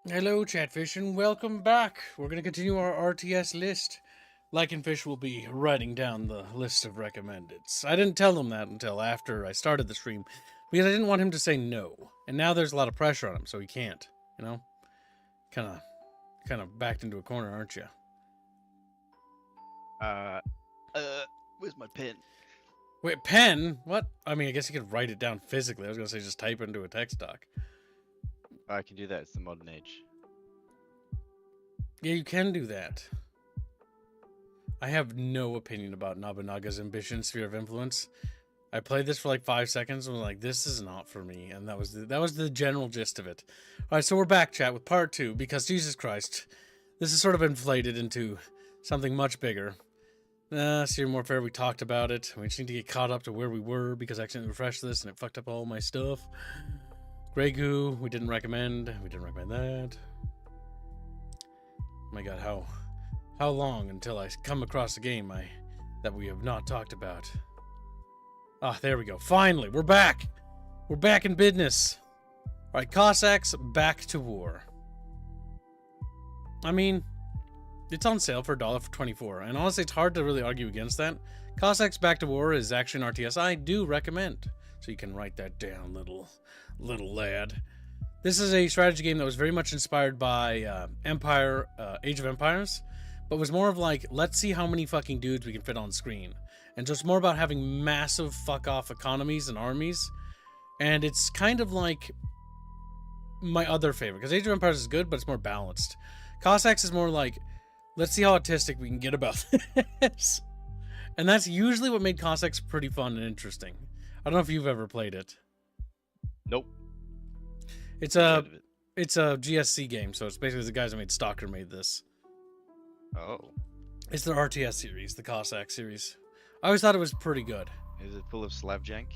Hello, Chatfish, and welcome back. We're going to continue our RTS list. Like and Fish will be writing down the list of recommendeds. I didn't tell him that until after I started the stream, because I didn't want him to say no. And now there's a lot of pressure on him, so he can't, you know? Kind of backed into a corner, aren't you? Where's my pen? Wait, pen? What? I mean, I guess you could write it down physically. I was going to say just type it into a text doc. I can do that. It's the modern age. Yeah, you can do that. I have no opinion about Nobunaga's ambition sphere of influence. I played this for like 5 seconds and was like, this is not for me. And that was the general gist of it. All right, so we're back, chat, with part 2, because Jesus Christ, this is sort of inflated into something much bigger. Syrian Warfare, we talked about it. We just need to get caught up to where we were because I accidentally refreshed this and it fucked up all my stuff. Grey Goo, we didn't recommend. We didn't recommend that. Oh my god, how long until I come across a game that we have not talked about? Ah, there we go. Finally, we're back. We're back in business. All right, Cossacks, back to war. I mean, it's on sale for $1.24, and honestly, it's hard to really argue against that. Cossacks Back to War is actually an RTS I do recommend, so you can write that down, little lad. This is a strategy game that was very much inspired by Age of Empires, but was more of like, let's see how many fucking dudes we can fit on screen, and just more about having massive fuck-off economies and armies, and it's kind of like my other favorite, because Age of Empires is good, but it's more balanced. Cossacks is more like, let's see how autistic we can get about this. And that's usually what made Cossacks pretty fun and interesting. I don't know if you've ever played it. Nope. It's a GSC game, so it's basically the guys that made Stalker made this. Oh. It's the RTS series, the Cossack series. I always thought it was pretty good. Is it full of Slav jank?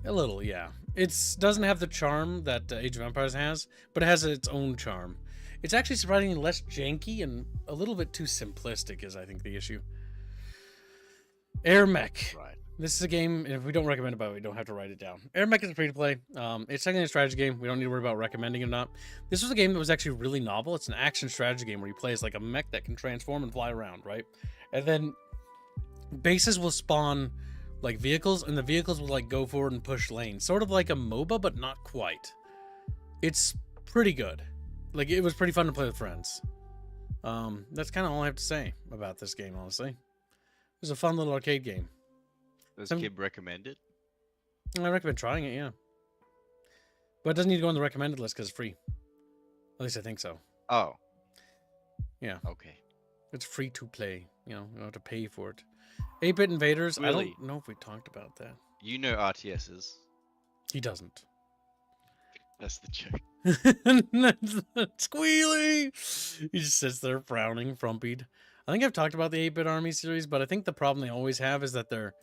A little, yeah. It doesn't have the charm that Age of Empires has, but it has its own charm. It's actually surprisingly less janky and a little bit too simplistic is, I think, the issue. AirMech. Right. This is a game, if we don't recommend it, but we don't have to write it down. AirMech is a free-to-play. It's technically a strategy game. We don't need to worry about recommending it or not. This was a game that was actually really novel. It's an action strategy game where you play as like a mech that can transform and fly around, right? And then bases will spawn like vehicles, and the vehicles will like go forward and push lanes. Sort of like a MOBA, but not quite. It's pretty good. Like, it was pretty fun to play with friends. That's kind of all I have to say about this game, honestly. It was a fun little arcade game. Does Kib recommend it? I recommend trying it, yeah. But it doesn't need to go on the recommended list because it's free. At least I think so. Oh. Yeah. Okay. It's free to play. You know, you don't have to pay for it. 8-bit Invaders, Really? I don't know if we talked about that. You know RTSs. He doesn't. That's the joke. Squealy! He just sits there frowning, frumpied. I think I've talked about the 8-bit Army series, but I think the problem they always have is that they're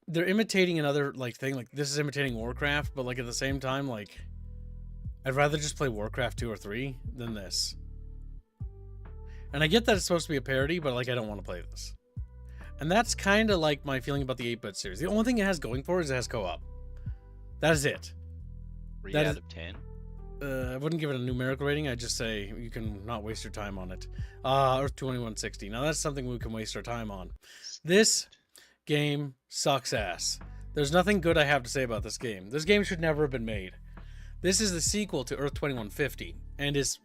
imitating another like thing. Like, this is imitating Warcraft, but like at the same time, like, I'd rather just play Warcraft 2 or 3 than this. And I get that it's supposed to be a parody, but like, I don't want to play this. And that's kind of like my feeling about the 8-bit series. The only thing it has going for it is it has co-op. That is it. 3 out of 10. I wouldn't give it a numerical rating. I'd just say you can not waste your time on it. Earth 2160. Now that's something we can waste our time on. This game sucks ass. There's nothing good I have to say about this game. This game should never have been made. This is the sequel to Earth 2150 and is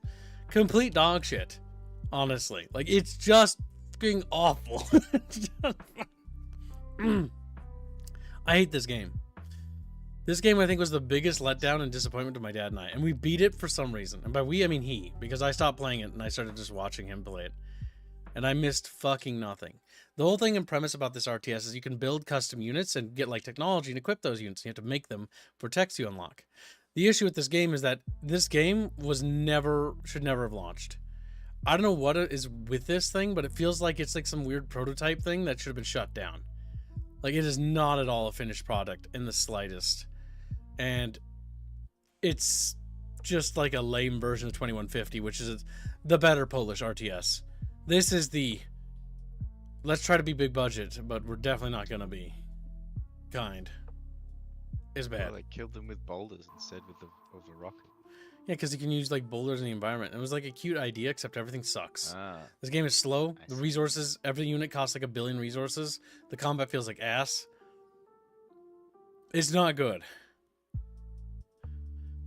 complete dog shit. Honestly, like, it's just fucking awful. I hate this game. This game, I think, was the biggest letdown and disappointment to my dad and I. And we beat it for some reason. And by we, I mean he. Because I stopped playing it and I started just watching him play it. And I missed fucking nothing. The whole thing and premise about this RTS is you can build custom units and get, like, technology and equip those units. You have to make them for techs you unlock. The issue with this game is that this game should never have launched. I don't know what it is with this thing, but it feels like it's like some weird prototype thing that should have been shut down. Like, it is not at all a finished product in the slightest. And it's just like a lame version of 2150, which is the better Polish RTS. This is the, let's try to be big budget, but we're definitely not going to be kind. Is bad. Well, they killed them with boulders instead of a rocket. Yeah, because you can use like boulders in the environment. It was like a cute idea, except everything sucks. Ah, This game is slow. I The see. resources, every unit costs like 1 billion resources. The combat feels like ass. It's not good.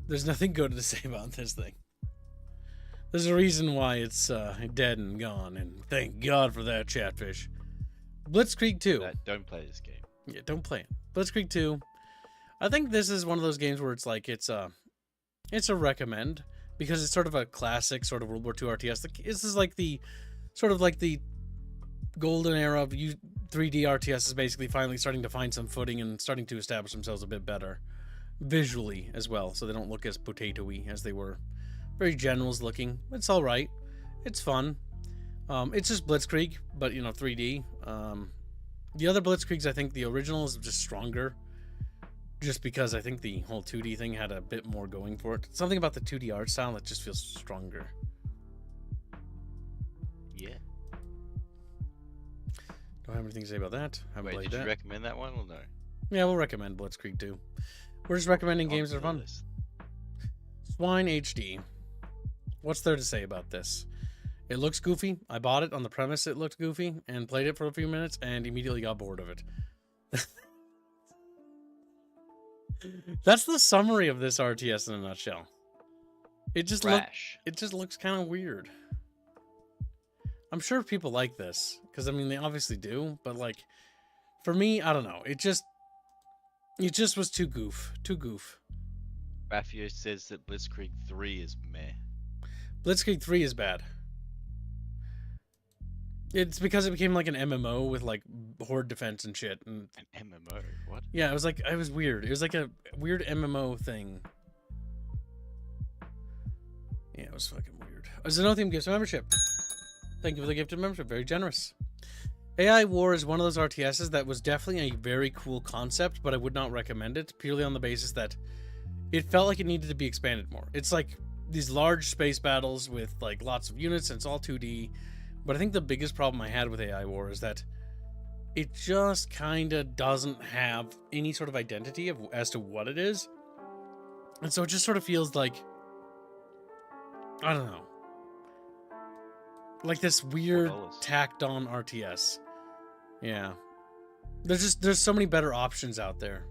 There's nothing good to say about this thing. There's a reason why it's dead and gone, and thank God for that, Chatfish. Blitzkrieg 2. Don't play this game. Yeah, don't play it. Blitzkrieg 2. I think this is one of those games where it's like it's a recommend because it's sort of a classic sort of World War II RTS. This is like the sort of like the golden era of 3D RTS is basically finally starting to find some footing and starting to establish themselves a bit better visually as well, so they don't look as potato-y as they were. Very generals looking. It's all right. It's fun. It's just Blitzkrieg, but 3D. The other Blitzkriegs, I think the original is just stronger. Just because I think the whole 2D thing had a bit more going for it. Something about the 2D art style that just feels stronger. Yeah. Don't have anything to say about that. Haven't Wait, played did that. you recommend that one or no? Yeah, we'll recommend Blitzkrieg too. We're just recommending games that are fun. Swine HD. What's there to say about this? It looks goofy. I bought it on the premise it looked goofy and played it for a few minutes and immediately got bored of it. That's the summary of this RTS in a nutshell. It just looks kind of weird. I'm sure people like this because I mean they obviously do, but like for me, I don't know. It just was too goof. Raffio says that Blitzkrieg 3 is meh. Blitzkrieg 3 is bad. It's because it became like an MMO with like horde defense and shit. And An MMO? What? yeah, it was weird. It was like a weird MMO thing. Yeah, it was fucking weird. Zenothium gives a membership. Thank you for the gift of membership. Very generous. AI War is one of those RTSs that was definitely a very cool concept, but I would not recommend it purely on the basis that it felt like it needed to be expanded more. It's like these large space battles with like lots of units and it's all 2D. But I think the biggest problem I had with AI War is that it just kind of doesn't have any sort of identity as to what it is. And so it just sort of feels like, I don't know, like this weird tacked on RTS. Yeah. There's so many better options out there.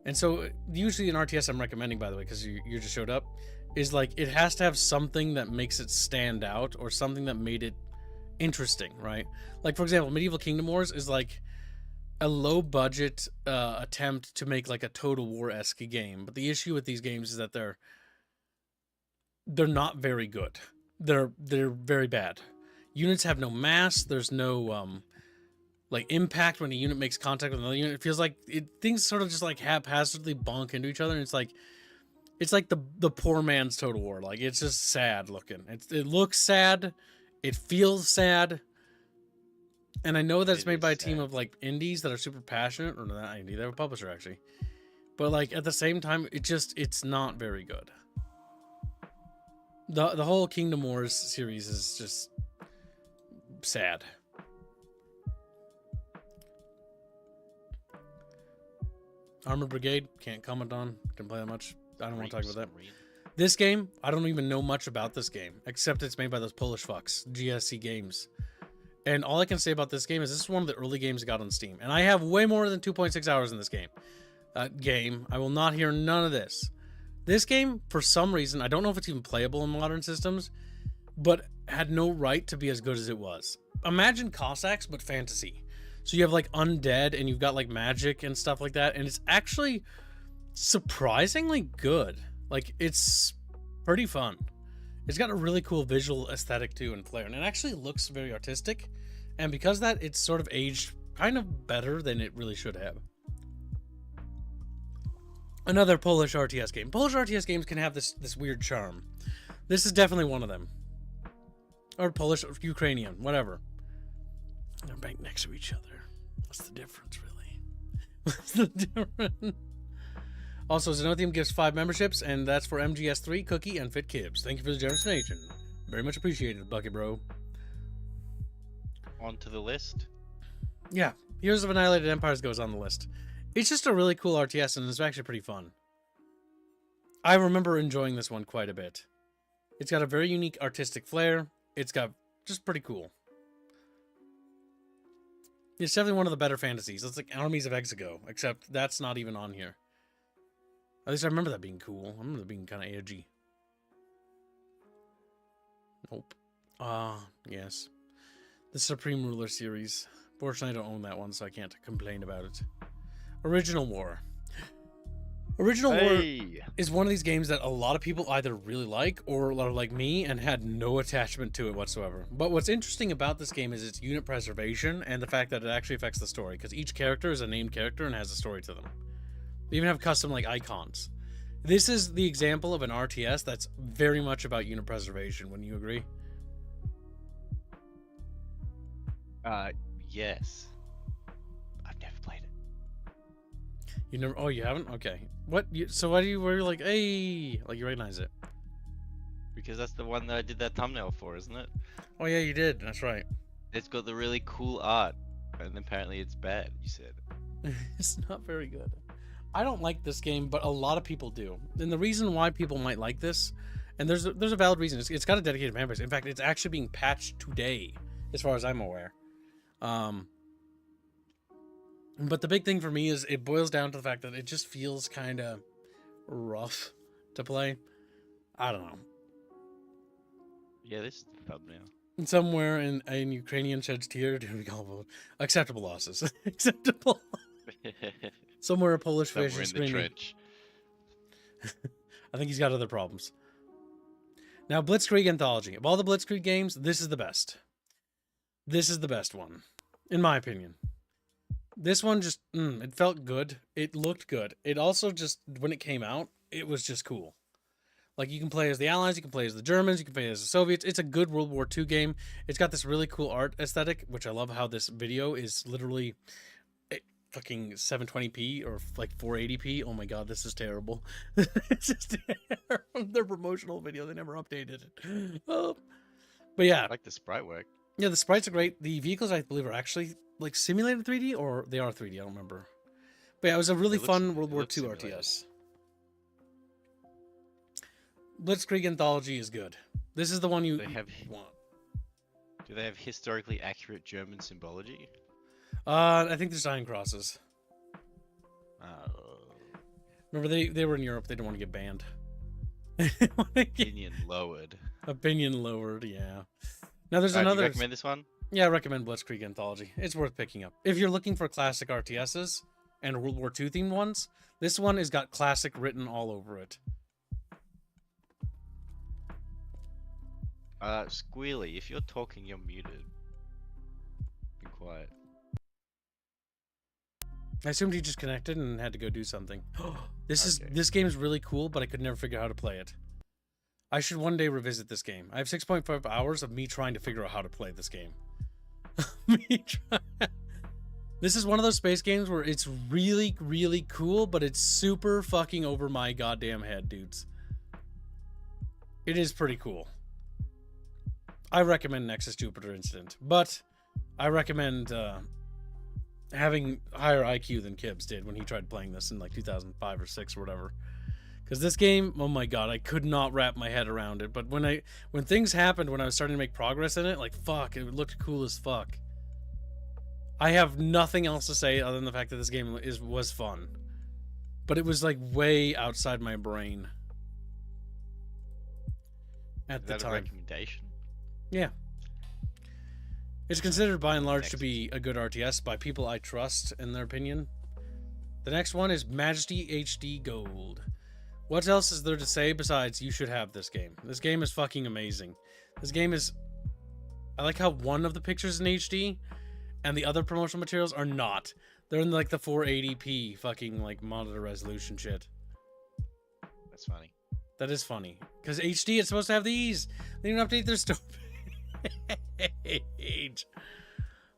And so usually an RTS I'm recommending, by the way, because you just showed up, is like it has to have something that makes it stand out or something that made it interesting, right? Like, for example, Medieval Kingdom Wars is like a low budget attempt to make like a Total War-esque game. But the issue with these games is that they're not very good. They're very bad. Units have no mass. There's no like impact when a unit makes contact with another unit. It feels like things sort of just like haphazardly bonk into each other, and it's like the poor man's Total War. Like, it's just sad looking. It looks sad. It feels sad. And I know that it's made by a team of like indies that are super passionate, or not indie, they have a publisher actually. But like at the same time, it's not very good. The whole Kingdom Wars series is just sad. Armor Brigade, can't comment on. Didn't play that much. I don't want to talk about that. This game, I don't even know much about this game, except it's made by those Polish fucks, GSC Games. And all I can say about this game is this is one of the early games I got on Steam. And I have way more than 2.6 hours in this game. I will not hear none of this. This game, for some reason, I don't know if it's even playable in modern systems, but had no right to be as good as it was. Imagine Cossacks, but fantasy. So you have like undead and you've got like magic and stuff like that. And it's actually surprisingly good. Like, it's pretty fun. It's got a really cool visual aesthetic too and flair. And it actually looks very artistic. And because of that, it's sort of aged kind of better than it really should have. Another Polish RTS game. Polish RTS games can have this weird charm. This is definitely one of them. Or Polish, or Ukrainian, whatever. They're banked next to each other. What's the difference, really? What's the difference? Also, Zenothium gives 5 memberships, and that's for MGS3, Cookie, and Fit Kibbs. Thank you for the generous donation. Very much appreciated, Bucket Bro. On to the list. Yeah, Heroes of Annihilated Empires goes on the list. It's just a really cool RTS, and it's actually pretty fun. I remember enjoying this one quite a bit. It's got a very unique artistic flair. It's got just pretty cool. It's definitely one of the better fantasies. It's like Armies of Exego, except that's not even on here. At least I remember that being cool. I remember that being kind of edgy. Nope. Yes. The Supreme Ruler series. Fortunately, I don't own that one, so I can't complain about it. Original War. Original War is one of these games that a lot of people either really like or a lot of like me and had no attachment to it whatsoever. But what's interesting about this game is its unit preservation and the fact that it actually affects the story, because each character is a named character and has a story to them. They even have custom like icons. This is the example of an RTS that's very much about unit preservation. Wouldn't you agree? Yes. I've never played it. You never? Oh, you haven't? Okay. What? So why do you? Were you like, hey, like you recognize it? Because that's the one that I did that thumbnail for, isn't it? Oh yeah, you did. That's right. It's got the really cool art, and apparently it's bad. You said. It's not very good. I don't like this game, but a lot of people do. And the reason why people might like this, and there's a valid reason. It's got a dedicated fan base. In fact, it's actually being patched today, as far as I'm aware. But the big thing for me is it boils down to the fact that it just feels kind of rough to play. I don't know. Yeah, this is the thumbnail. Somewhere in Ukrainian sheds tear, acceptable losses. Acceptable. Somewhere a Polish fish is screaming. Trench. I think he's got other problems. Now, Blitzkrieg Anthology. Of all the Blitzkrieg games, this is the best. This is the best one, in my opinion. This one just, it felt good. It looked good. It also just, when it came out, it was just cool. Like, you can play as the Allies, you can play as the Germans, you can play as the Soviets. It's a good World War II game. It's got this really cool art aesthetic, which I love how this video is literally fucking 720p or like 480p. Oh my god, this is terrible. It's just terrible. Their promotional video, they never updated it. Oh. But yeah. I like the sprite work. Yeah, the sprites are great. The vehicles, I believe, are actually like simulated 3D, or they are 3D. I don't remember. But yeah, it was a really fun World War II RTS. Blitzkrieg Anthology is good. This is the one you want. Do they have historically accurate German symbology? I think there's iron crosses. Oh. Remember, they were in Europe. They didn't want to get banned. Opinion lowered. Opinion lowered, yeah. Now there's Do another. you recommend this one? Yeah, I recommend Blitzkrieg Anthology. It's worth picking up. If you're looking for classic RTSs and World War II themed ones, this one has got classic written all over it. Sqeaky, if you're talking, you're muted. Be quiet. I assumed he just connected and had to go do something. This game is really cool, but I could never figure out how to play it. I should one day revisit this game. I have 6.5 hours of me trying to figure out how to play this game. This is one of those space games where it's really, really cool, but it's super fucking over my goddamn head, dudes. It is pretty cool. I recommend Nexus Jupiter Incident, but I recommend having higher IQ than Kibbs did when he tried playing this in like 2005 or 6 or whatever. Because this game, oh my god, I could not wrap my head around it. But when things happened, when I was starting to make progress in it, like fuck, it looked cool as fuck. I have nothing else to say other than the fact that this game was fun. But it was like way outside my brain at the time. A recommendation? Yeah. It's considered by and large to be a good RTS by people I trust in their opinion. The next one is Majesty HD Gold. What else is there to say besides you should have this game? This game is fucking amazing. This game is... I like how one of the pictures is in HD and the other promotional materials are not. They're in like the 480p fucking like monitor resolution shit. That's funny. That is funny. Because HD is supposed to have these. They didn't update their storage.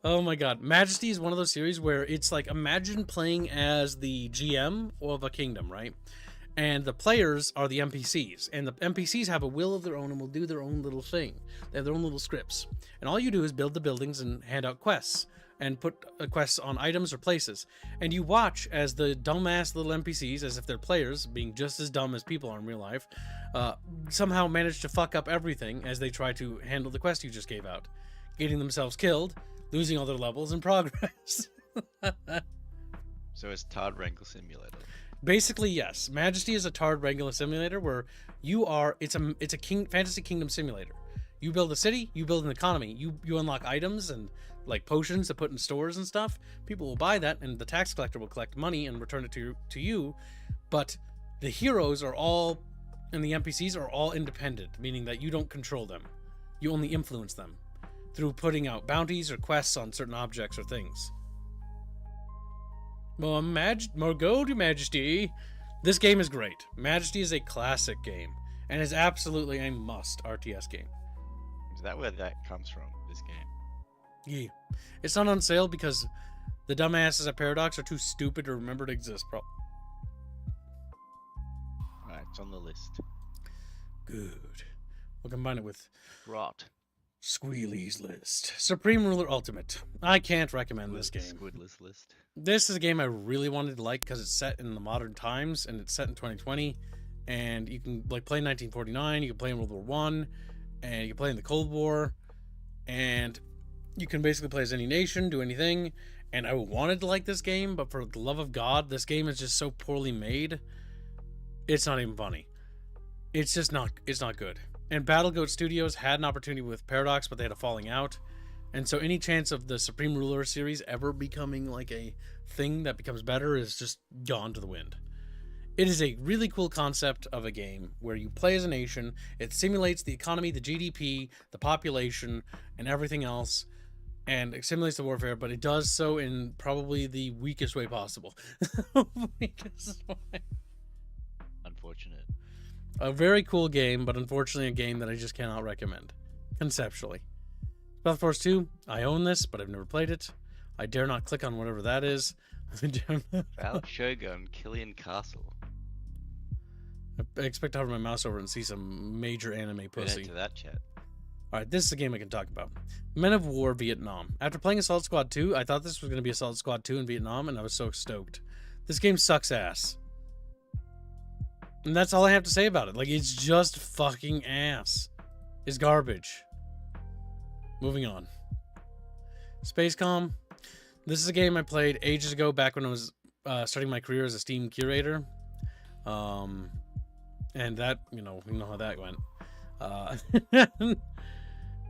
Oh my god. Majesty is one of those series where it's like, imagine playing as the GM of a kingdom, right? And the players are the NPCs. And the NPCs have a will of their own and will do their own little thing. They have their own little scripts. And all you do is build the buildings and hand out quests. and put quests on items or places. And you watch as the dumbass little NPCs, as if they're players, being just as dumb as people are in real life, somehow manage to fuck up everything as they try to handle the quest you just gave out, getting themselves killed, losing all their levels in progress. So it's Tard Wrangle Simulator. Basically, yes. Majesty is a Tard Wrangler simulator where you are. It's a fantasy kingdom simulator. You build a city, you build an economy, you unlock items and like potions to put in stores and stuff. People will buy that, and the tax collector will collect money and return it to you. But the heroes are all, and the NPCs are all independent, meaning that you don't control them. You only influence them through putting out bounties or quests on certain objects or things. More gold, Your Majesty. This game is great. Majesty is a classic game and is absolutely a must RTS game. Is that where that comes from, this game? Yeah. It's not on sale because the dumbasses at Paradox are too stupid to remember to exist, bro. Alright, it's on the list. Good. We'll combine it with Rot. Squealy's List. Supreme Ruler Ultimate. I can't recommend this game. Squidless list. This is a game I really wanted to like because it's set in the modern times and it's set in 2020. And you can like play 1949, you can play in World War One, and you can play in the Cold War, and you can basically play as any nation, do anything. And I wanted to like this game, but for the love of God, this game is just so poorly made. It's not even funny. It's just not. It's not good. And BattleGoat Studios had an opportunity with Paradox, but they had a falling out. And so any chance of the Supreme Ruler series ever becoming like a thing that becomes better is just gone to the wind. It is a really cool concept of a game where you play as a nation. It simulates the economy, the GDP, the population, and everything else. And it simulates the warfare, but it does so in probably the weakest way possible. Weakest way. Unfortunate. A very cool game, but unfortunately a game that I just cannot recommend, conceptually. Battle Force 2, I own this, but I've never played it. I dare not click on whatever that is. Valak Shogun, Killian Castle. I expect to hover my mouse over and see some major anime pussy. To that chat. Alright, this is a game I can talk about. Men of War Vietnam. After playing Assault Squad 2, I thought this was going to be Assault Squad 2 in Vietnam, and I was so stoked. This game sucks ass. And that's all I have to say about it. Like, it's just fucking ass. It's garbage. Moving on. Spacecom. This is a game I played ages ago, back when I was starting my career as a Steam curator. And that, you know how that went.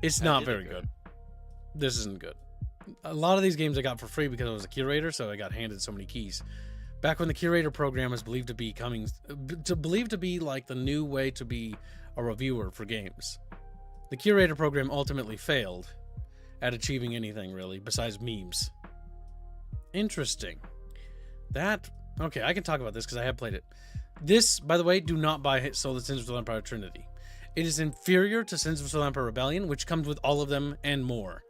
It's not very good. This isn't good. A lot of these games I got for free because I was a curator, so I got handed so many keys. Back when the curator program was believed to be like the new way to be a reviewer for games. The curator program ultimately failed at achieving anything really besides memes. Interesting. Okay, I can talk about this because I have played it. This, by the way, do not buy Soul of Sins of the Empire Trinity. It is inferior to Sins of the Empire Rebellion, which comes with all of them and more.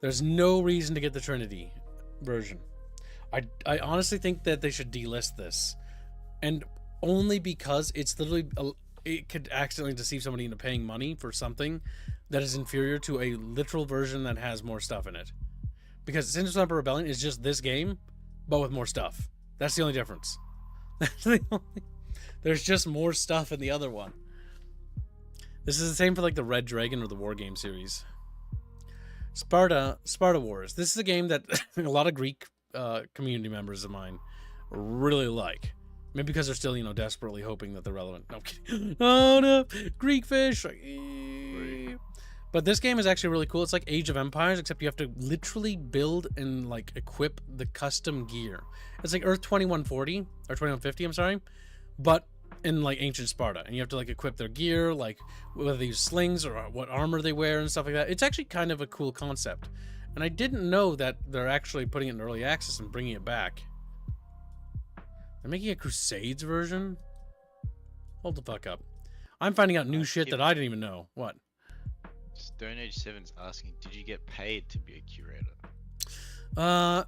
There's no reason to get the Trinity version. I honestly think that they should delist this, and only because it's literally it could accidentally deceive somebody into paying money for something that is inferior to a literal version that has more stuff in it. Because Sins of the Empire Rebellion is just this game, but with more stuff. That's the only difference. There's just more stuff in the other one. This is the same for like the Red Dragon or the War Game series. Sparta Wars. This is a game that a lot of Greek community members of mine really like. Maybe because they're still, desperately hoping that they're relevant. No, I'm kidding. Oh no, Greek fish. But this game is actually really cool. It's like Age of Empires, except you have to literally build and like equip the custom gear. It's like Earth 2140 or 2150, I'm sorry, but in like ancient Sparta, and you have to like equip their gear, like whether they use slings or what armor they wear and stuff like that. It's actually kind of a cool concept, and I didn't know that they're actually putting it in early access and bringing it back. They're making a Crusades version? Hold the fuck up. I'm finding out new shit that I didn't even know. What? Stone Age 7's asking, did you get paid to be a curator?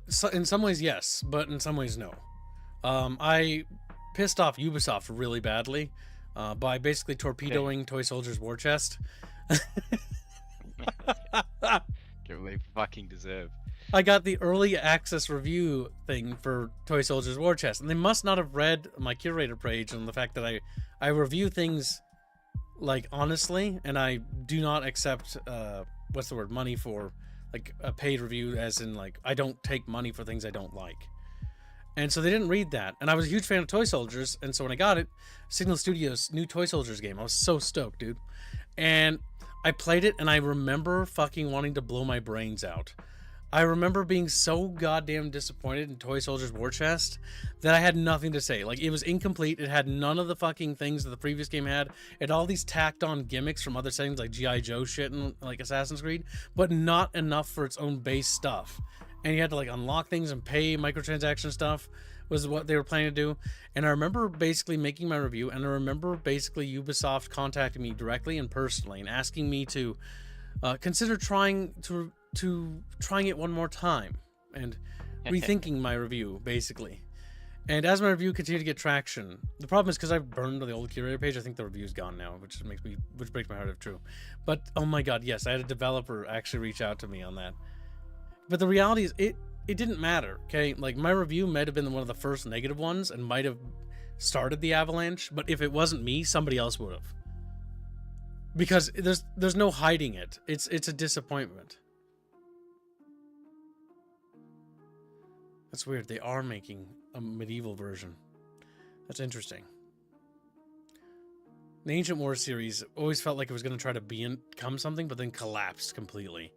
So in some ways, yes, but in some ways, no. I pissed off Ubisoft really badly by basically torpedoing Toy Soldier's War Chest. They fucking deserve. I got the early access review thing for Toy Soldiers War Chest, and they must not have read my curator page and the fact that I review things like honestly, and I do not accept what's the word, money for like a paid review, as in like I don't take money for things I don't like. And so they didn't read that, and I was a huge fan of Toy Soldiers, and so when I got it, Signal Studios new Toy Soldiers game, I was so stoked, dude. And I played it, and I remember fucking wanting to blow my brains out. I remember being so goddamn disappointed in Toy Soldiers War Chest that I had nothing to say. Like, it was incomplete. It had none of the fucking things that the previous game had. It had all these tacked on gimmicks from other settings like G.I. Joe shit and like Assassin's Creed, but not enough for its own base stuff. And you had to like unlock things and pay microtransaction stuff was what they were planning to do. And I remember basically making my review, and I remember basically Ubisoft contacting me directly and personally and asking me to consider trying it one more time and rethinking my review basically. And as my review continued to get traction, the problem is because I've burned the old curator page, I think the review's gone now, which breaks my heart if true. But oh my god, yes, I had a developer actually reach out to me on that. But the reality is it didn't matter, okay? Like, my review might have been one of the first negative ones and might have started the avalanche, but if it wasn't me, somebody else would have. Because there's no hiding it. It's a disappointment. That's weird. They are making a medieval version. That's interesting. The Ancient War series always felt like it was going to try to become something, but then collapsed completely.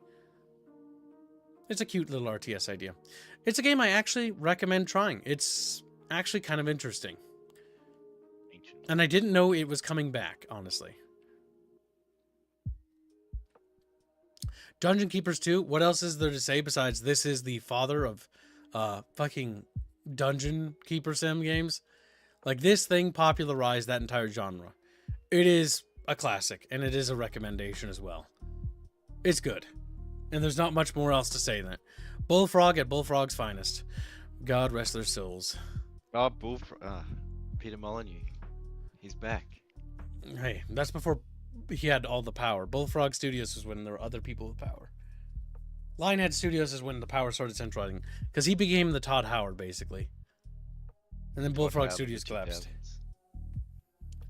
It's a cute little RTS idea. It's a game I actually recommend trying. It's actually kind of interesting. And I didn't know it was coming back, honestly. Dungeon Keepers 2, what else is there to say besides this is the father of fucking Dungeon Keeper sim games? Like, this thing popularized that entire genre. It is a classic, and it is a recommendation as well. It's good. And there's not much more else to say than that. Bullfrog at Bullfrog's finest. God rest their souls. Oh, Peter Molyneux. He's back. Hey, that's before he had all the power. Bullfrog Studios was when there were other people with power. Lionhead Studios is when the power started centralizing. Because he became the Todd Howard, basically. And then Bullfrog Studios collapsed.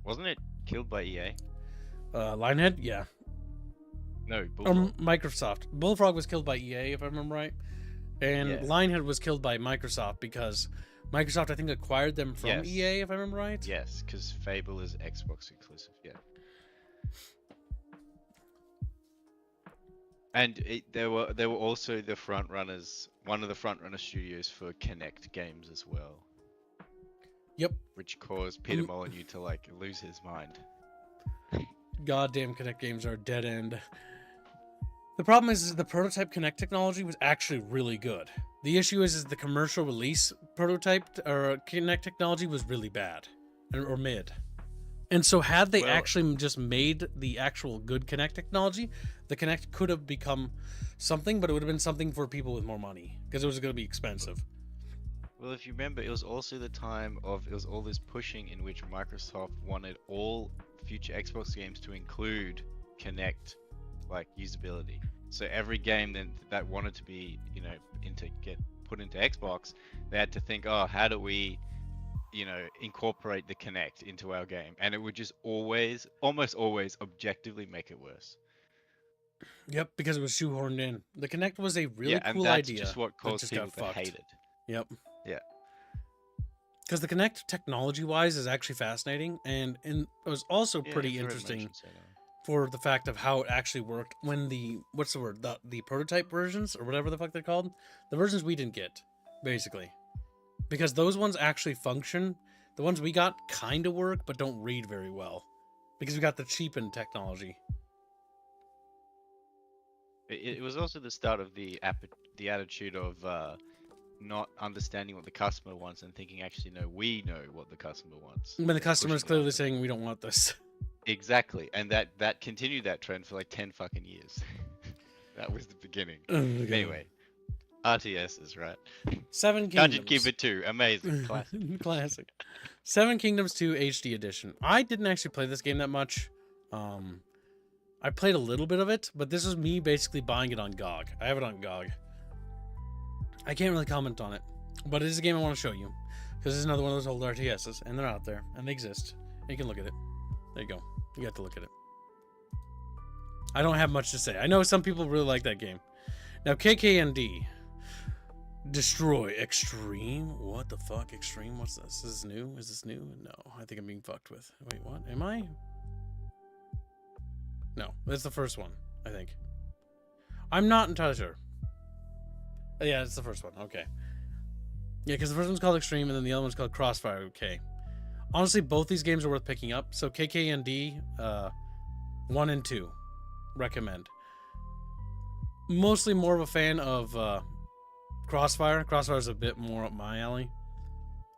Wasn't it killed by EA? Lionhead? Yeah. No, Bullfrog. Microsoft. Bullfrog was killed by EA, if I remember right. And Yeah. Lionhead was killed by Microsoft because Microsoft, I think, acquired them from Yes. EA, if I remember right. Yes, because Fable is Xbox exclusive, yeah. And there were also the front runners, one of the front runner studios for Kinect games as well. Yep. Which caused Peter Molyneux to like lose his mind. Goddamn Kinect games are a dead end. The problem is the prototype Kinect technology was actually really good. The issue is the commercial release prototype or Kinect technology was really bad or mid. And so had they actually just made the actual good Kinect technology, the Kinect could have become something, but it would have been something for people with more money because it was going to be expensive. Well, if you remember, it was also the time of, it was all this pushing in which Microsoft wanted all future Xbox games to include Kinect, like, usability. So every game then that wanted to be, get put into Xbox, they had to think, oh, how do we, incorporate the Kinect into our game? And it would just almost always objectively make it worse. Yep, because it was shoehorned in. The Kinect was a really and cool that's idea. just what caused people to hate it. Yep. Yeah. Because the Kinect, technology-wise, is actually fascinating, and it was also pretty interesting for the fact of how it actually worked when the prototype versions, or whatever the fuck they're called, the versions we didn't get, basically. Because those ones actually function. The ones we got kind of work, but don't read very well. Because we got the cheapened technology. It was also the start of the attitude of not understanding what the customer wants and thinking, actually, no, we know what the customer wants. When the customer is clearly saying, we don't want this. Exactly, and that continued that trend for like 10 fucking years. That was the beginning. Anyway, RTSs, right? Seven Kingdoms. Dungeon Keeper 2, amazing, classic. Classic. Seven Kingdoms 2 HD Edition. I didn't actually play this game that much. I played a little bit of it, but this was me basically buying it on GOG. I have it on GOG. I can't really comment on it, but it is a game I want to show you because it's another one of those old RTSs, and they're out there and they exist. And you can look at it. There you go. You got to look at it. I don't have much to say. I know some people really like that game. Now, KKND. Destroy Extreme? What the fuck? Extreme? What's this? Is this new? Is this new? No, I think I'm being fucked with. Wait, what? Am I? No, that's the first one, I think. I'm not entirely sure. Yeah, it's the first one. Okay. Yeah, because the first one's called Extreme, and then the other one's called Crossfire. Okay. Honestly, both these games are worth picking up. So KKND 1 and 2. Recommend. Mostly more of a fan of Crossfire. Crossfire is a bit more up my alley.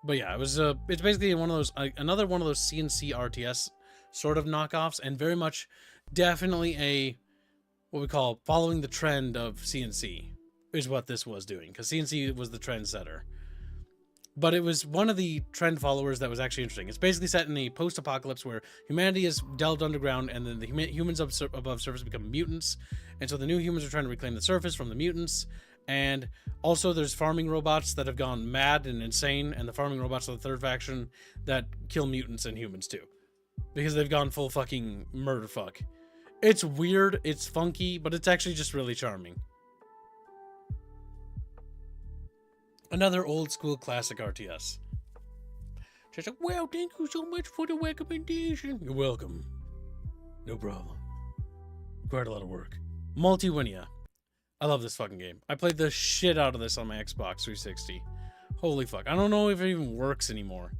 But yeah, it's basically one of those another one of those CNC RTS sort of knockoffs, and very much definitely a what we call following the trend of CNC is what this was doing, because CNC was the trendsetter. But it was one of the trend followers that was actually interesting. It's basically set in a post-apocalypse where humanity is delved underground, and then the humans above surface become mutants, and so the new humans are trying to reclaim the surface from the mutants. And also there's farming robots that have gone mad and insane, and the farming robots are the third faction that kill mutants and humans too, because they've gone full fucking murder fuck. It's weird, it's funky, but it's actually just really charming. Another old school classic RTS. Just like, well, thank you so much for the recommendation. You're welcome. No problem. Quite a lot of work. Multiwinia. I love this fucking game. I played the shit out of this on my Xbox 360. Holy fuck. I don't know if it even works anymore.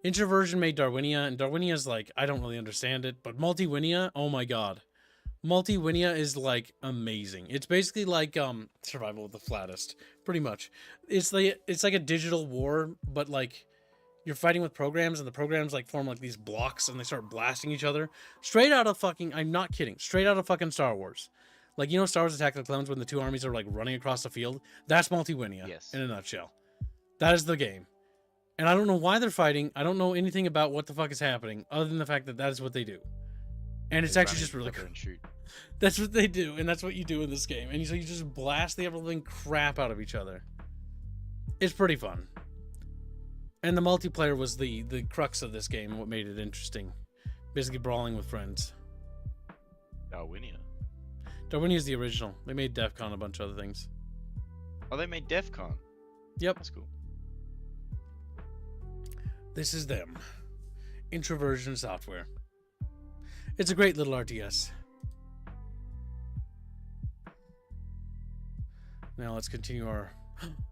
Introversion made Darwinia, and Darwinia's like, I don't really understand it, but Multiwinia, oh my god. Multiwinia is like amazing. It's basically like Survival of the Flattest, pretty much. It's like a digital war, but like you're fighting with programs, and the programs like form like these blocks, and they start blasting each other. Straight out of fucking, I'm not kidding, straight out of fucking Star Wars. Like, you know Star Wars Attack of the Clones when the two armies are like running across the field? That's Multiwinia, yes, in a nutshell. That is the game. And I don't know why they're fighting. I don't know anything about what the fuck is happening, other than the fact that that is what they do. And it's actually just really cool. That's what they do, and that's what you do in this game. And so you just blast the ever-living crap out of each other. It's pretty fun. And the multiplayer was the crux of this game, and what made it interesting. Basically brawling with friends. Darwinia. Darwinia is the original. They made DEF CON, a bunch of other things. Oh, they made DEF CON? Yep. That's cool. This is them. Introversion software. It's a great little RTS. Now let's continue our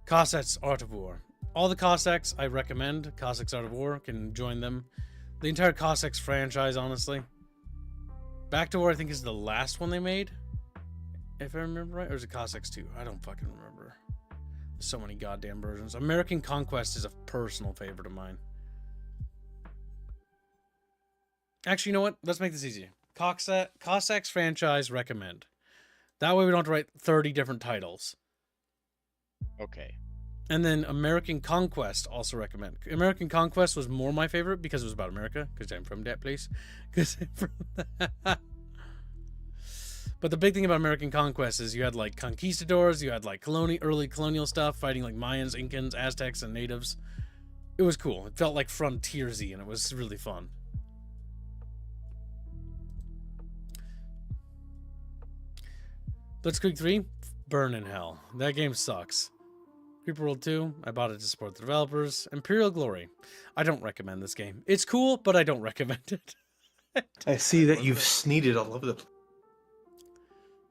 Cossacks Art of War. All the Cossacks I recommend. Cossacks Art of War, can join them. The entire Cossacks franchise, honestly. Back to War, I think, is the last one they made, if I remember right. Or is it Cossacks 2? I don't fucking remember. There's so many goddamn versions. American Conquest is a personal favorite of mine. Actually, you know what? Let's make this easy. Cossacks franchise recommend. That way we don't have to write 30 different titles. Okay. And then American Conquest also recommend. American Conquest was more my favorite because it was about America, because I'm from that place. But the big thing about American Conquest is you had like conquistadors, you had like early colonial stuff, fighting like Mayans, Incans, Aztecs, and natives. It was cool. It felt like frontiersy, and it was really fun. Blitzkrieg 3, burn in hell. That game sucks. Creeper World 2, I bought it to support the developers. Imperial Glory, I don't recommend this game. It's cool, but I don't recommend it. I see that you've sneeded all over the place.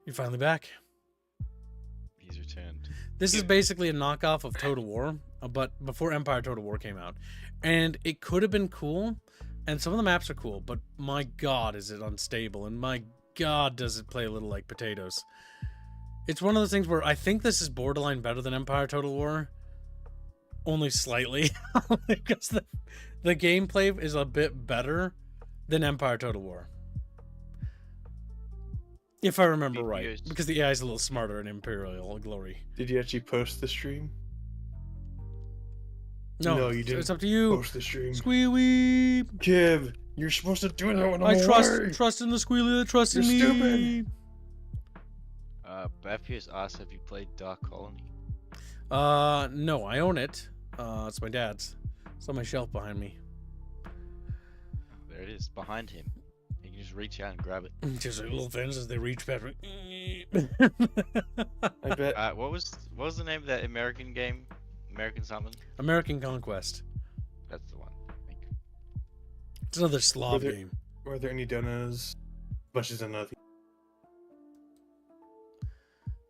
You're finally back. He's returned. This is basically a knockoff of Total War, but before Empire Total War came out. And it could have been cool, and some of the maps are cool, but my god is it unstable, and my god does it play a little like potatoes. It's one of those things where I think this is borderline better than Empire Total War. Only slightly. Because the gameplay is a bit better than Empire Total War. If I remember right. Because the AI is a little smarter in Imperial Glory. Did you actually post the stream? No, you didn't. It's up to you. Post the stream. Squealy. Kib, you're supposed to do that when I'm I trust in the Squealy that trusts in me. You're stupid. Bappius asked, have you played Dark Colony? No, I own it. It's my dad's. It's on my shelf behind me. There it is, behind him. You can just reach out and grab it. Just like little fans as they reach Patrick. I bet. What was the name of that American game? American something? American Conquest. That's the one. I think. It's another Slav there- game. Were there any donuts? Bunches of nothing.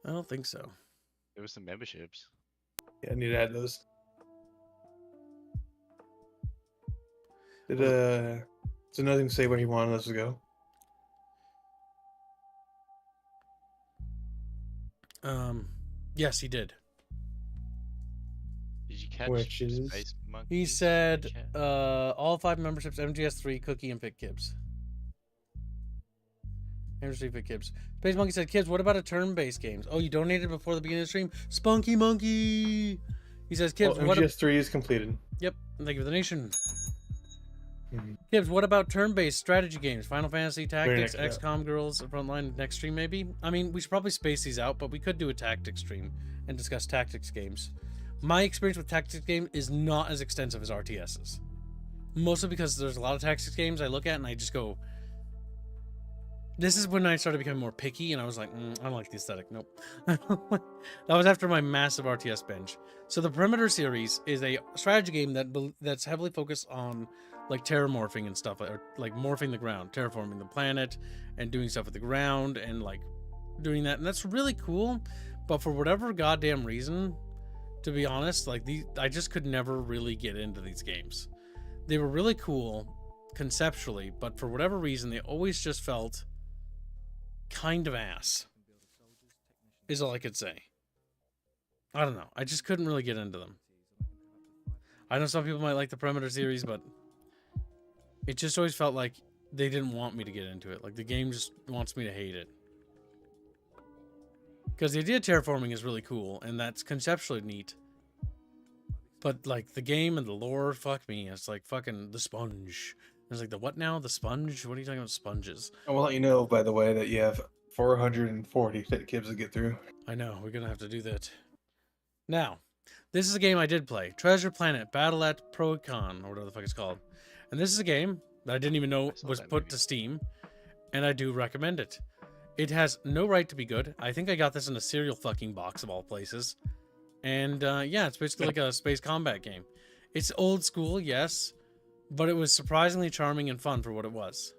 I don't think so. There were some memberships. Yeah, I need to add those. Did nothing say where he wanted us to go? Yes, he did. Did you catch Which is- Space Monkeys He in said, chat? all 5 memberships, MGS3, Cookie, and Pick Kibbs. MGS3, Pick Kibbs. Space Monkey said, Kibbs, what about a turn-based games? Oh, you donated before the beginning of the stream? Spunky Monkey! He says, Kibbs, Well, what... MGS3 is completed. Yep, thank you for the nation. Mhm. Kibbs, what about turn-based strategy games? Final Fantasy, Tactics, next, yeah. XCOM Girls, Frontline, next stream maybe? I mean, we should probably space these out, but we could do a Tactics stream and discuss Tactics games. My experience with Tactics game is not as extensive as RTS's. Mostly because there's a lot of Tactics games I look at and I just go... This is when I started becoming more picky and I was like, I don't like the aesthetic. Nope. That was after my massive RTS binge. So the Perimeter series is a strategy game that's heavily focused on like terramorphing and stuff, or like morphing the ground, terraforming the planet and doing stuff with the ground and like doing that. And that's really cool. But for whatever goddamn reason, to be honest, like I just could never really get into these games. They were really cool conceptually, but for whatever reason, they always just felt kind of ass, is all I could say. I don't know. I just couldn't really get into them. I know some people might like the Perimeter series, but it just always felt like they didn't want me to get into it. Like the game just wants me to hate it. Because the idea of terraforming is really cool, and that's conceptually neat. But like the game and the lore, fuck me. It's like fucking the sponge. It's like the what now? The sponge? What are you talking about, sponges? I will let you know, by the way, that you have 440 fit kibs to get through. I know, we're gonna have to do that. Now, this is a game I did play. Treasure Planet Battle at Procon, or whatever the fuck it's called. And this is a game that I didn't even know saw was that put movie. to Steam, and I do recommend it. It has no right to be good. I think I got this in a cereal fucking box of all places. And yeah, it's basically like a space combat game. It's old school, yes, but it was surprisingly charming and fun for what it was.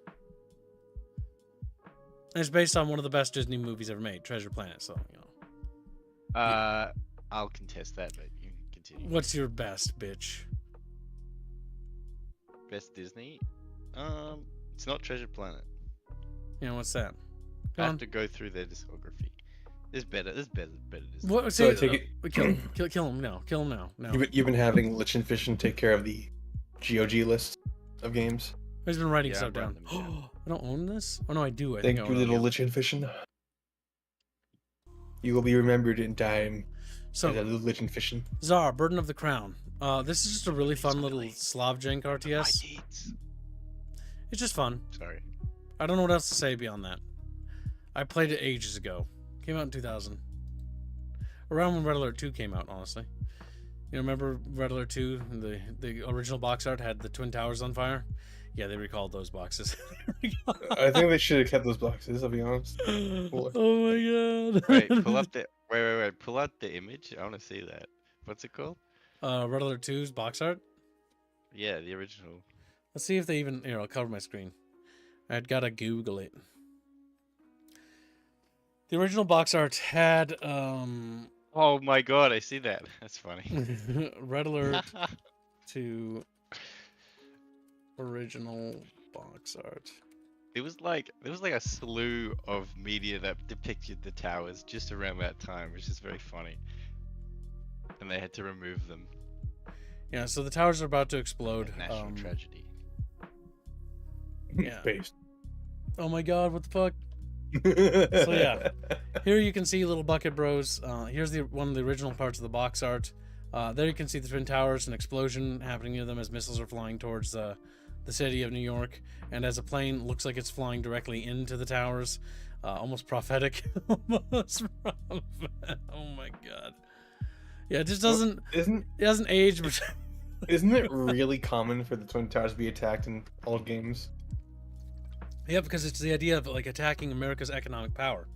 And it's based on one of the best Disney movies ever made, Treasure Planet, so, you know. I'll contest that, but you can continue. What's your best, bitch? Best Disney? It's not Treasure Planet. You know, what's that? Go I on. have to go through their discography. There's better Disney. What? So I Say, take it- kill him now. Kill him now. No. You've been having Lich and Fish and take care of the GOG list of games. He's been writing Yeah, stuff I've down. written them down. I don't own this? Oh, no, I do. I Thank think I you, own little it. Lich and Fishing. You will be remembered in time as a So, little Lich and Fishing. Czar, Burden of the Crown. This is just a really fun little Really? Slav jank My RTS. deeds. It's just fun. Sorry. I don't know what else to say beyond that. I played it ages ago. Came out in 2000. Around when Red Alert 2 came out, honestly. You know, remember Red Alert 2? The original box art had the Twin Towers on fire? Yeah, they recalled those boxes. I think they should have kept those boxes, I'll be honest. Oh my god. Wait, pull up the wait. Pull out the image. I want to see that. What's it called? Red Alert 2's box art? Yeah, the original. Let's see if they even... Here, I'll cover my screen. I'd gotta Google it. The original box art had, Oh my god, I see that. That's funny. Red Alert 2 original box art. There was like a slew of media that depicted the towers just around that time, which is very funny. And they had to remove them. Yeah, so the towers are about to explode. National tragedy. Yeah. Based. Oh my god, what the fuck? So yeah. Here you can see Little Bucket Bros. Here's one of the original parts of the box art. There you can see the Twin Towers, an explosion happening near them as missiles are flying towards the city of New York. And as a plane looks like it's flying directly into the towers. Almost prophetic. Almost prophetic. Oh my god. Yeah, it just Well, doesn't. Isn't It doesn't age. But isn't it really common for the Twin Towers to be attacked in all games? yeah, because it's the idea of like attacking America's economic power,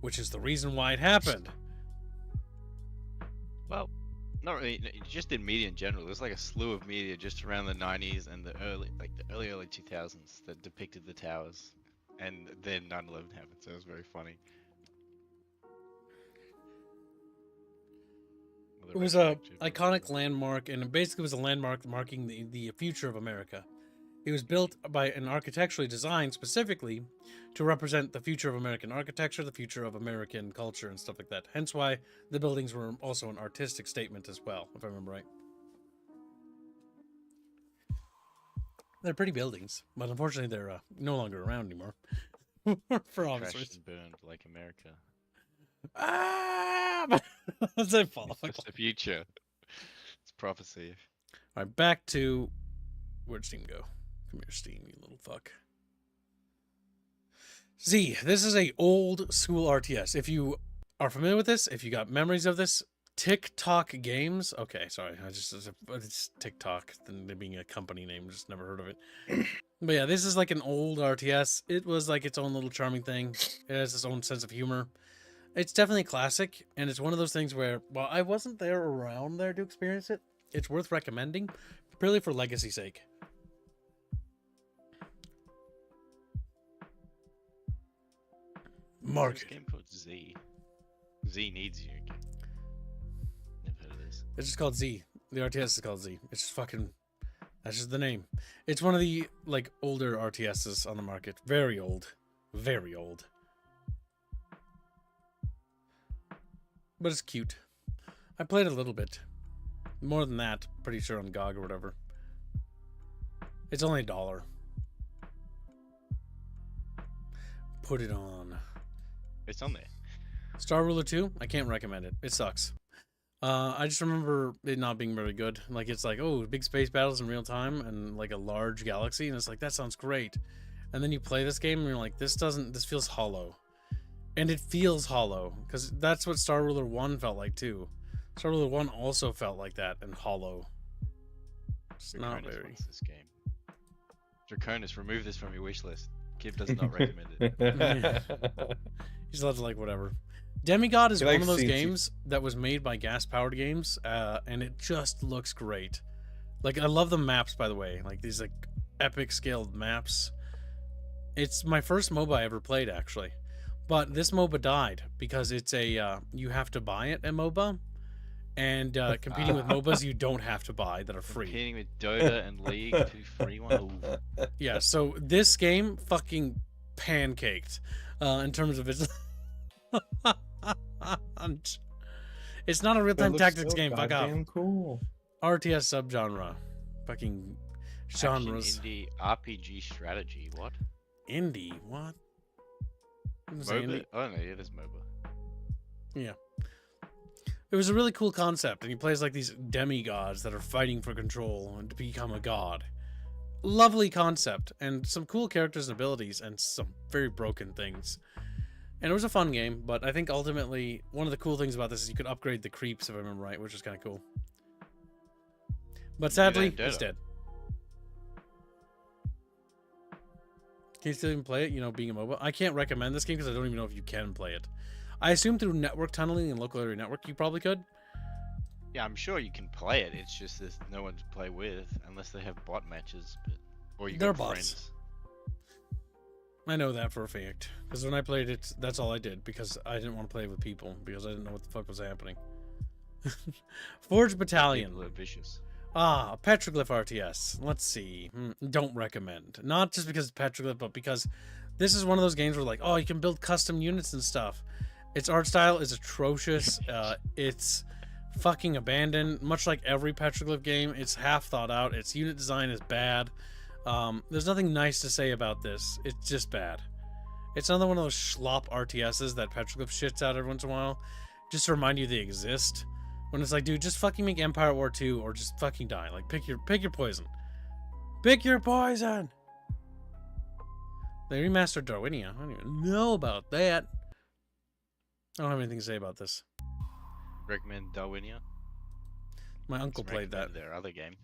which is the reason why it happened. Well, not really. Just in media in general. There's like a slew of media just around the 90s and the early 2000s that depicted the towers, and then 9/11 happened. So it was very funny. It was a iconic landmark, and it basically was a landmark marking the future of America. It was built by an architecturally designed specifically to represent the future of American architecture, the future of American culture, and stuff like that. Hence why the buildings were also an artistic statement as well, if I remember right. They're pretty buildings, but unfortunately they're no longer around anymore. For obvious crashed reasons. and burned like America. Ah! That's a fall. It's the future. It's prophecy. All right, back to where'd Steam go? Come here, Steam, you little fuck. Z, this is a old school RTS. If you are familiar with this, if you got memories of this, TikTok Games. Okay, sorry, it's TikTok. Than being a company name, just never heard of it. But yeah, this is like an old RTS. It was like its own little charming thing. It has its own sense of humor. It's definitely a classic, and it's one of those things where, while I wasn't there around there to experience it, it's worth recommending, purely for legacy's sake. Mark. There's a game called Z. Z needs you. Never heard of this. It's just called Z. The RTS is called Z. It's just fucking... That's just the name. It's one of the, like, older RTSs on the market. Very old. Very old. But it's cute. I played a little bit. More than that, pretty sure on GOG or whatever. It's only $1. Put it on. It's on there. Star Ruler 2, I can't recommend it. It sucks. I just remember it not being very good. Like, it's like, oh, big space battles in real time and like a large galaxy, and it's like, that sounds great. And then you play this game and you're like, this feels hollow. And it feels hollow, because that's what Star Ruler 1 felt like too. Star Ruler 1 also felt like that and hollow. It's not Draconis very. wants this game. Draconis, remove this from your wish list. Kib does not recommend it. He's allowed to like whatever. Demigod is He one likes of those CNC. games that was made by gas-powered games, and it just looks great. Like, I love the maps, by the way. Like, these like epic scaled maps. It's my first MOBA I ever played, actually. But this MOBA died because it's a you have to buy it at MOBA, and competing with MOBAs you don't have to buy that are free. Competing with Dota and League, two free ones. Ooh. Yeah, so this game fucking pancaked in terms of its. It's not a real-time tactics game. Fuck off. Cool. RTS subgenre, fucking genres. Action, indie, RPG strategy. What? Indie, what? I'm gonna say MOBA? indie. Oh no, yeah, there's MOBA. Yeah. It was a really cool concept, and he plays like these demigods that are fighting for control and to become a god. Lovely concept, and some cool characters and abilities, and some very broken things. And it was a fun game, but I think ultimately one of the cool things about this is you could upgrade the creeps, if I remember right, which is kind of cool. But sadly, it's dead. Can you still even play it, you know, being a MOBA? I can't recommend this game because I don't even know if you can play it. I assume through network tunneling and local area network you probably could. Yeah, I'm sure you can play it. It's just there's no one to play with unless they have bot matches, but or you They're got bots. friends. I know that for a fact. Because when I played it, that's all I did. Because I didn't want to play with people. Because I didn't know what the fuck was happening. Forge Battalion. People are vicious. Ah, Petroglyph RTS. Let's see. Don't recommend. Not just because it's Petroglyph, but because this is one of those games where like, oh, you can build custom units and stuff. Its art style is atrocious. It's fucking abandoned. Much like every Petroglyph game, it's half thought out. Its unit design is bad. There's nothing nice to say about this. It's just bad. It's another one of those schlop RTSs that Petroglyph shits out every once in a while, just to remind you they exist. When it's like, dude, just fucking make Empire at War 2 or just fucking die. Like, pick your poison. Pick your poison! They remastered Darwinia. I don't even know about that. I don't have anything to say about this. recommend Darwinia? My uncle played that. Their other game.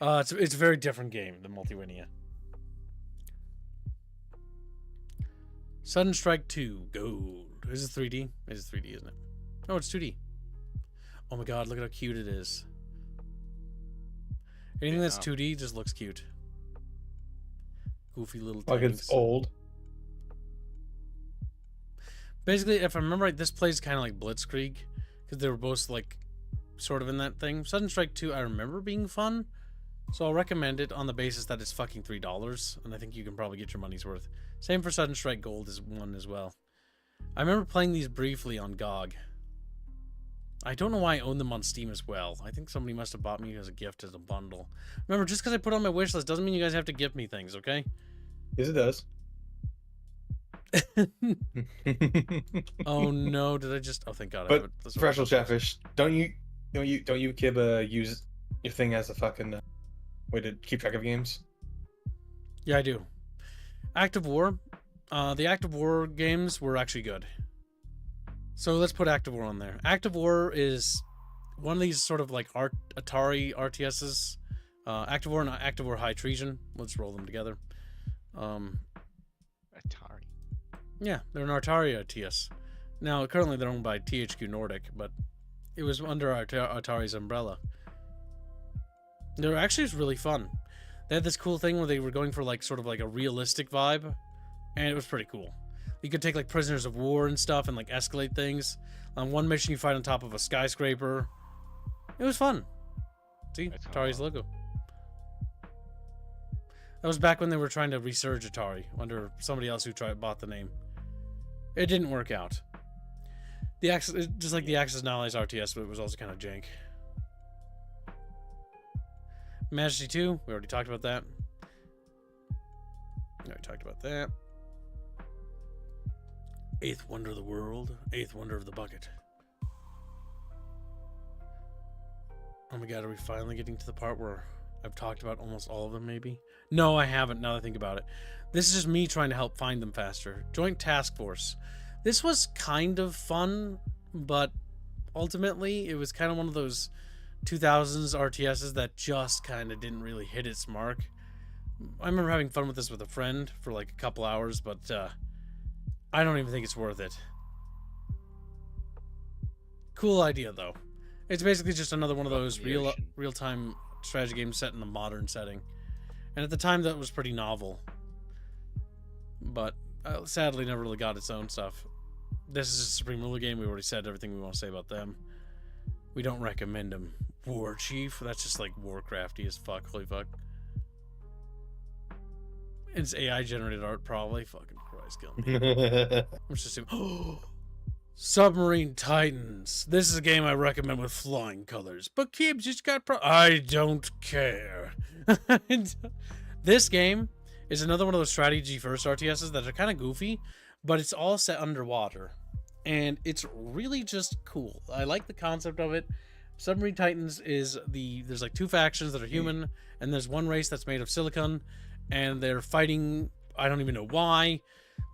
Okay. It's a very different game than Multiwinia. Sudden Strike 2 Gold. Is it 3D? It is 3D, isn't it? Oh, it's 2D. Oh my god, look at how cute it is. Anything that's 2D just looks cute. Goofy little like things. it's old. Basically, if I remember right, this plays kind of like Blitzkrieg, because they were both like sort of in that thing. Sudden Strike 2, I remember being fun, so I'll recommend it on the basis that it's fucking $3, and I think you can probably get your money's worth. Same for Sudden Strike Gold is one as well. I remember playing these briefly on GOG. I don't know why I own them on Steam as well. I think somebody must have bought me as a gift as a bundle. Remember, just because I put it on my wish list doesn't mean you guys have to gift me things, okay? Yes, it does. Oh no, did I just... Oh, thank God. But Raffle Chatfish, don't you Kib use your thing as a fucking way to keep track of games? Yeah, I do. Active War. The Active War games were actually good. So let's put Active War on there. Active War is one of these sort of like Atari RTSs. Active War and Active War High Treason. Let's roll them together. Atari. Yeah, they're an Atari RTS. Now, currently they're owned by THQ Nordic, but it was under Atari's umbrella. They were actually really fun. They had this cool thing where they were going for like sort of like a realistic vibe, and it was pretty cool. You could take like prisoners of war and stuff and like escalate things. On one mission you fight on top of a skyscraper. It was fun. See, Atari's logo. That was back when they were trying to resurge Atari under somebody else who bought the name. It didn't work out. The Axis, just like the Axis and Allies RTS, but it was also kind of jank. Majesty 2, we already talked about that. Eighth Wonder of the World, Eighth Wonder of the Bucket. Oh my god, are we finally getting to the part where I've talked about almost all of them, maybe? No, I haven't, now that I think about it. This is just me trying to help find them faster. Joint Task Force. This was kind of fun, but ultimately it was kind of one of those 2000s RTSs that just kind of didn't really hit its mark. I remember having fun with this with a friend for like a couple hours, but I don't even think it's worth it. Cool idea, though. It's basically just another one of those real-time strategy games set in a modern setting. And at the time, that was pretty novel. But sadly, never really got its own stuff. This is a Supreme Ruler game. We already said everything we want to say about them. We don't recommend them. War Chief? That's just like Warcrafty as fuck. Holy fuck. It's AI-generated art, probably. Fucking Christ, kill me. I'm just assuming. Submarine Titans. This is a game I recommend with flying colors. But Kibbs, it's got I don't care. This game is another one of those strategy-first RTSs that are kind of goofy, but it's all set underwater. And it's really just cool. I like the concept of it. Submarine Titans is there's like two factions that are human, and there's one race that's made of silicon, and they're fighting, I don't even know why,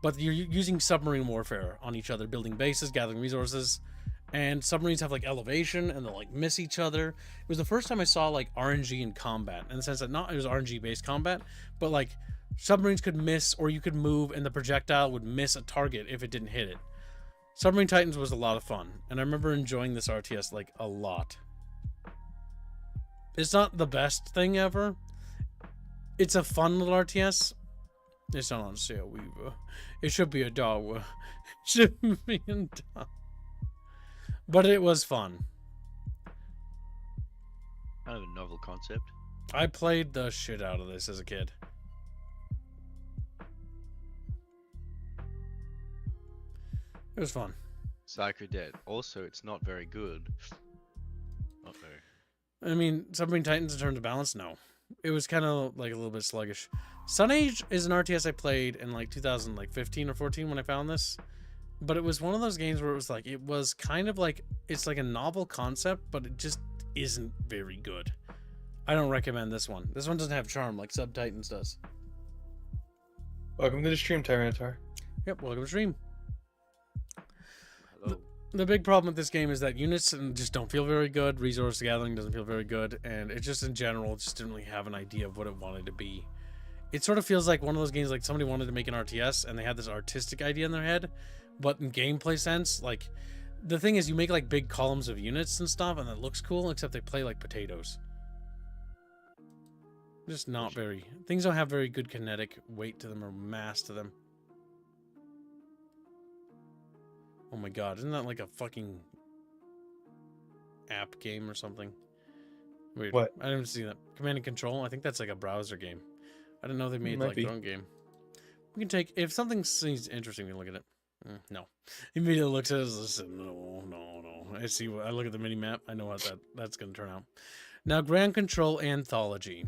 but you're using submarine warfare on each other, building bases, gathering resources, and submarines have like elevation, and they'll like miss each other. It was the first time I saw like RNG in combat, in the sense that not it was RNG based combat, but like submarines could miss, or you could move, and the projectile would miss a target if it didn't hit it. Submarine Titans was a lot of fun, and I remember enjoying this RTS like a lot. It's not the best thing ever. It's a fun little RTS. It's not on sale, Weaver. It should be $1. It should be $1. But it was fun. Kind of a novel concept. I played the shit out of this as a kid. It was fun. Psycho Dead. Also, it's not very good. Not very. I mean, Submarine Titans in terms of balance, no. It was kind of like a little bit sluggish. SunAge is an RTS I played in like 2015 or 14 when I found this. But it was one of those games where it was kind of like, it's like a novel concept, but it just isn't very good. I don't recommend this one. This one doesn't have charm like Sub Titans does. Welcome to the stream, Tyranitar. Yep, welcome to stream. Hello. The big problem with this game is that units just don't feel very good. Resource gathering doesn't feel very good, and it just in general just didn't really have an idea of what it wanted to be. It sort of feels like one of those games like somebody wanted to make an RTS and they had this artistic idea in their head, but in gameplay sense, like the thing is you make like big columns of units and stuff and it looks cool, except they play like potatoes. Just not very... Things don't have very good kinetic weight to them or mass to them. Oh my god, isn't that like a fucking app game or something? Weird. What? I didn't see that. Command and Control? I think that's like a browser game. I didn't know they made like their own game. We can take... If something seems interesting, we can look at it. No. He immediately looks at it and says, no. I see. I look at the mini-map. I know what that's going to turn out. Now, Ground Control Anthology.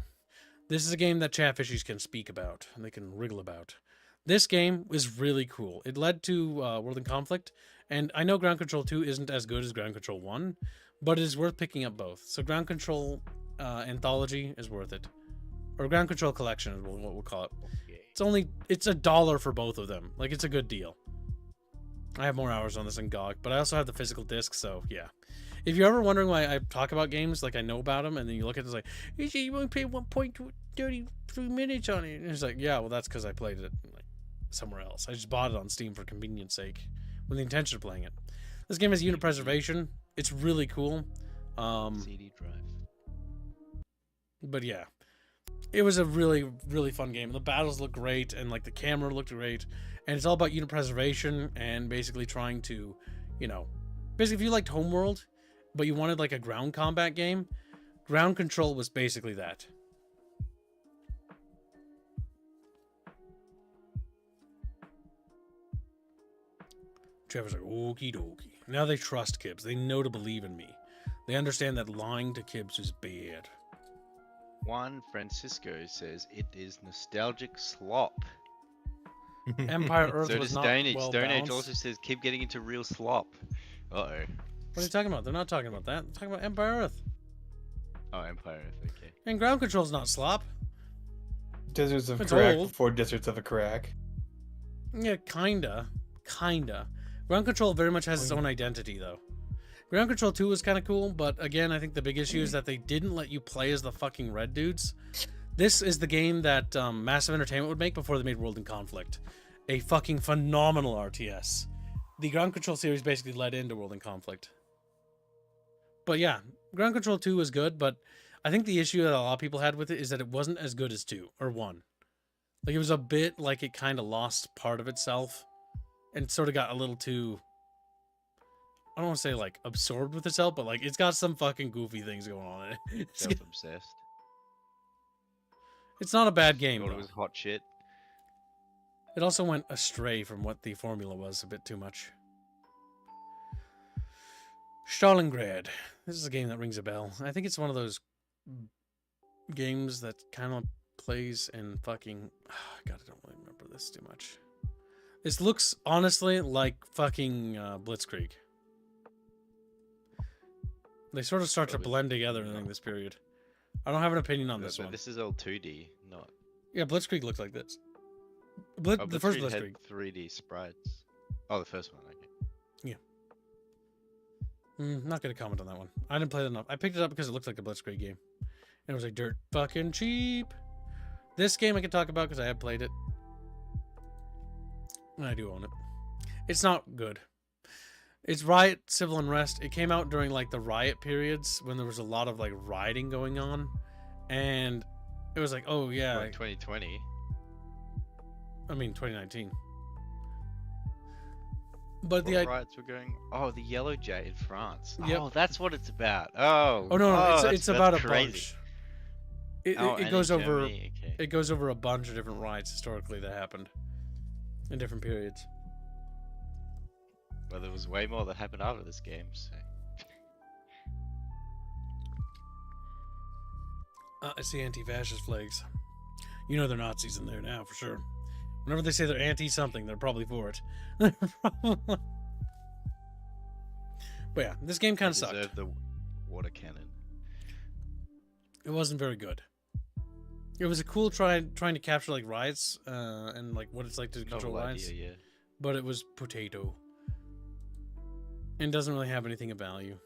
This is a game that Chatfishies can speak about. And they can wriggle about. This game is really cool. It led to World in Conflict, and I know Ground Control 2 isn't as good as Ground Control 1, but it is worth picking up both. So Ground Control Anthology is worth it. Or Ground Control Collection is what we'll call it. It's $1 for both of them. Like, it's a good deal. I have more hours on this than GOG, but I also have the physical disc, so yeah. If you're ever wondering why I talk about games, like I know about them, and then you look at it, it's like, you only paid 1.33 minutes on it. And it's like, yeah, well, that's because I played it like somewhere else. I just bought it on Steam for convenience sake, with the intention of playing it. This game has unit preservation. It's really cool. CD drive. But yeah, it was a really, really fun game. The battles look great, and like the camera looked great, and it's all about unit preservation and basically trying to, you know, basically if you liked Homeworld, but you wanted like a ground combat game, Ground Control was basically that. Trevor's like, okie dokie. Now they trust Kibbs. They know to believe in me. They understand that lying to Kibbs is bad. Juan Francisco says it is nostalgic slop. Empire Earth So was does not Stone Age. well Stone Age balanced. also says keep getting into real slop. Uh-oh. What are you talking about? They're not talking about that. They're talking about Empire Earth. Oh, Empire Earth, okay. And Ground Control's not slop. Deserts of It's Crack old. before Deserts of a Crack. Yeah, kinda. Ground Control very much has its own identity, though. Ground Control 2 was kind of cool, but again, I think the big issue is that they didn't let you play as the fucking red dudes. This is the game that Massive Entertainment would make before they made World in Conflict. A fucking phenomenal RTS. The Ground Control series basically led into World in Conflict. But yeah, Ground Control 2 was good, but I think the issue that a lot of people had with it is that it wasn't as good as 2 or 1. Like, it was a bit like it kind of lost part of itself and sort of got a little too, I don't want to say like absorbed with itself, but like it's got some fucking goofy things going on in it. Self-obsessed. It's not a bad game, Thought though. it was hot shit. It also went astray from what the formula was a bit too much. Stalingrad. This is a game that rings a bell. I think it's one of those games that kind of plays in fucking... God, I don't really remember this too much. This looks, honestly, like fucking Blitzkrieg. They sort of start to blend together in this period. I don't have an opinion on this But one. this is all 2D, not... Yeah, Blitzkrieg looks like this. Oh, The first Blitzkrieg Blitzkrieg. had 3D sprites. Oh, the first one, okay. Not gonna comment on that one. I didn't play it enough. I picked it up because it looked like a Blitzkrieg game. And it was like dirt fucking cheap. This game I can talk about because I have played it. And I do own it. It's not good. It's Riot, Civil Unrest. It came out during like the Riot periods when there was a lot of like rioting going on. And it was like, oh yeah. Like 2020. I mean 2019. But What riots were going... Oh, the Yellow Jay in France. Yep. Oh, that's what it's about. Oh. Oh no, that's it's about a crazy. bunch. Oh, It and goes in over Germany, okay. it goes over a bunch of different riots historically that happened in different periods. Well, there was way more that happened after this game, so... I see anti-fascist flags. You know they're Nazis in there now, for sure. Whenever they say they're anti-something, they're probably for it. But yeah, this game kind of sucked. Deserved the water cannon. It wasn't very good. It was a cool trying to capture like riots and like what it's like to control Novel riots, idea, yeah. but it was potato. and doesn't really have anything of value.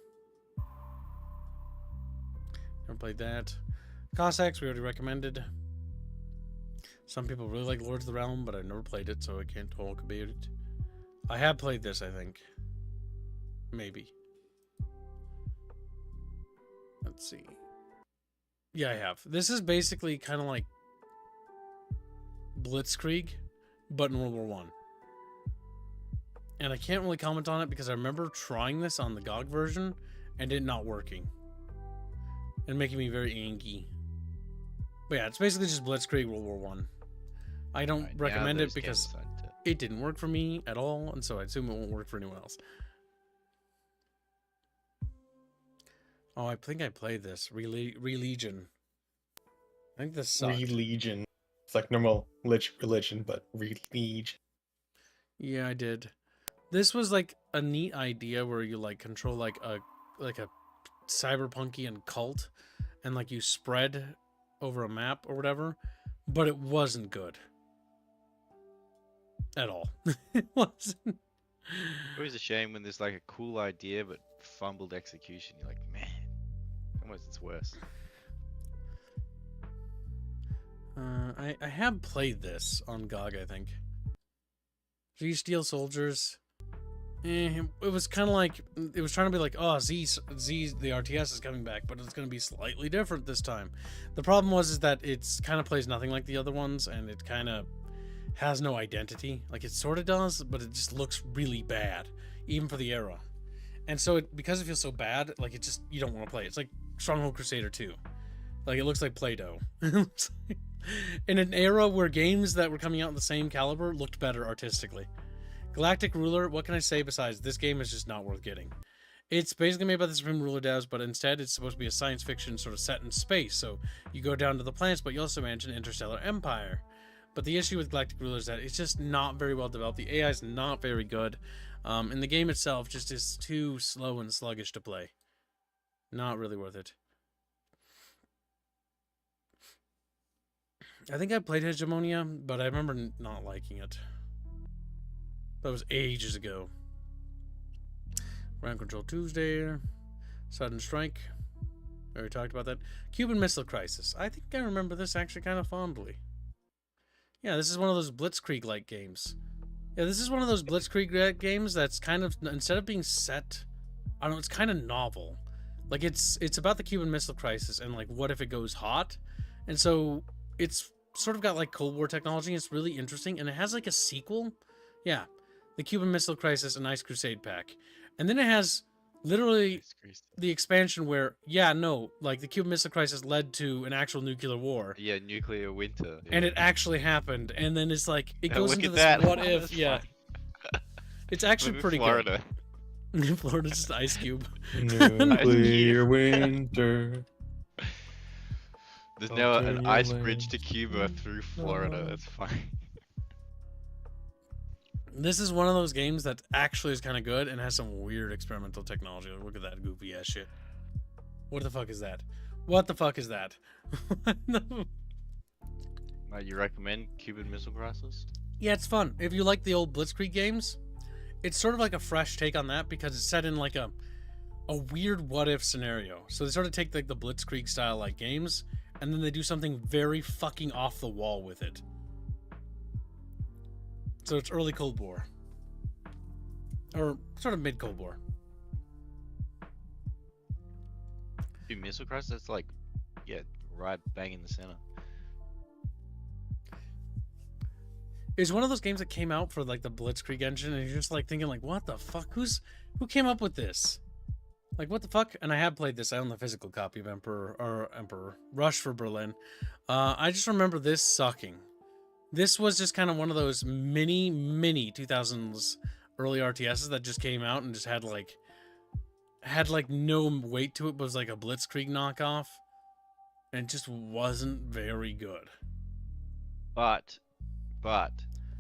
Never played that. Cossacks, we already recommended. Some people really like Lords of the Realm, but I've never played it, so I can't talk about it. I have played this, I think. Maybe. Let's see. Yeah, I have. This is basically kind of like Blitzkrieg, but in World War One. And I can't really comment on it because I remember trying this on the GOG version and it not working. And making me very angry. But yeah, it's basically just Blitzkrieg World War One. I don't recommend it because it didn't work for me at all, and so I assume it won't work for anyone else. Oh, I think I played this. Religion. I think this sucked. Religion. It's like normal religion, but religion. Yeah, I did. This was like a neat idea where you like control like a cyberpunky and cult, and like you spread over a map or whatever, but it wasn't good at all. It wasn't. Always a shame when there's like a cool idea but fumbled execution. You're like, man, almost it's worse. I have played this on GOG, I think. Z Steel Soldiers. It was kind of like, it was trying to be like, oh, Z, the RTS is coming back, but it's going to be slightly different this time. The problem is that it's kind of plays nothing like the other ones, and it kind of has no identity. Like, it sort of does, but it just looks really bad, even for the era. And so, because it feels so bad, like, it just, you don't want to play it. It's like Stronghold Crusader 2. Like, it looks like Play-Doh. In an era where games that were coming out in the same caliber looked better artistically. Galactic Ruler, what can I say besides this game is just not worth getting. It's basically made by the Supreme Ruler devs, but instead it's supposed to be a science fiction sort of set in space. So you go down to the planets, but you also manage an interstellar empire. But the issue with Galactic Ruler is that it's just not very well developed. The AI is not very good. And the game itself just is too slow and sluggish to play. Not really worth it. I think I played Hegemonia, but I remember not liking it. That was ages ago. Ground Control Tuesday. Sudden Strike. We already talked about that. Cuban Missile Crisis. I think I remember this actually kind of fondly. Yeah, this is one of those Blitzkrieg-like games. Yeah, this is one of those Blitzkrieg games that's kind of, instead of being set, I don't know, it's kind of novel. Like, it's about the Cuban Missile Crisis and, like, what if it goes hot? And so, it's sort of got, like, Cold War technology. It's really interesting. And it has, like, a sequel. Yeah. The Cuban Missile Crisis and Ice Crusade pack. And then it has literally the expansion where, yeah, no, like the Cuban Missile Crisis led to an actual nuclear war. Yeah, nuclear winter. Yeah. And it actually happened. And then it's like, it goes look into at this that. what if, yeah. It's actually pretty Florida. good. Florida's just Ice Cube. Nuclear winter. There's now an ice bridge to Cuba through Florida. That's fine. This is one of those games that actually is kind of good and has some weird experimental technology. Look at that goofy ass shit. What the fuck is that? What the fuck is that? You recommend Cuban Missile Crisis? Yeah, it's fun. If you like the old Blitzkrieg games, it's sort of like a fresh take on that because it's set in like a weird what if scenario. So they sort of take like the Blitzkrieg style like games and then they do something very fucking off the wall with it. So it's early Cold War. Or sort of mid Cold War. Dude, Missile Crisis, that's like, yeah, right bang in the center. It's one of those games that came out for like the Blitzkrieg engine and you're just like thinking like, what the fuck? Who came up with this? Like, what the fuck? And I have played this. I own the physical copy of Emperor Rush for Berlin. I just remember this sucking. This was just kind of one of those mini 2000s early RTSs that just came out and just had like no weight to it, but was like a Blitzkrieg knockoff. And it just wasn't very good. But,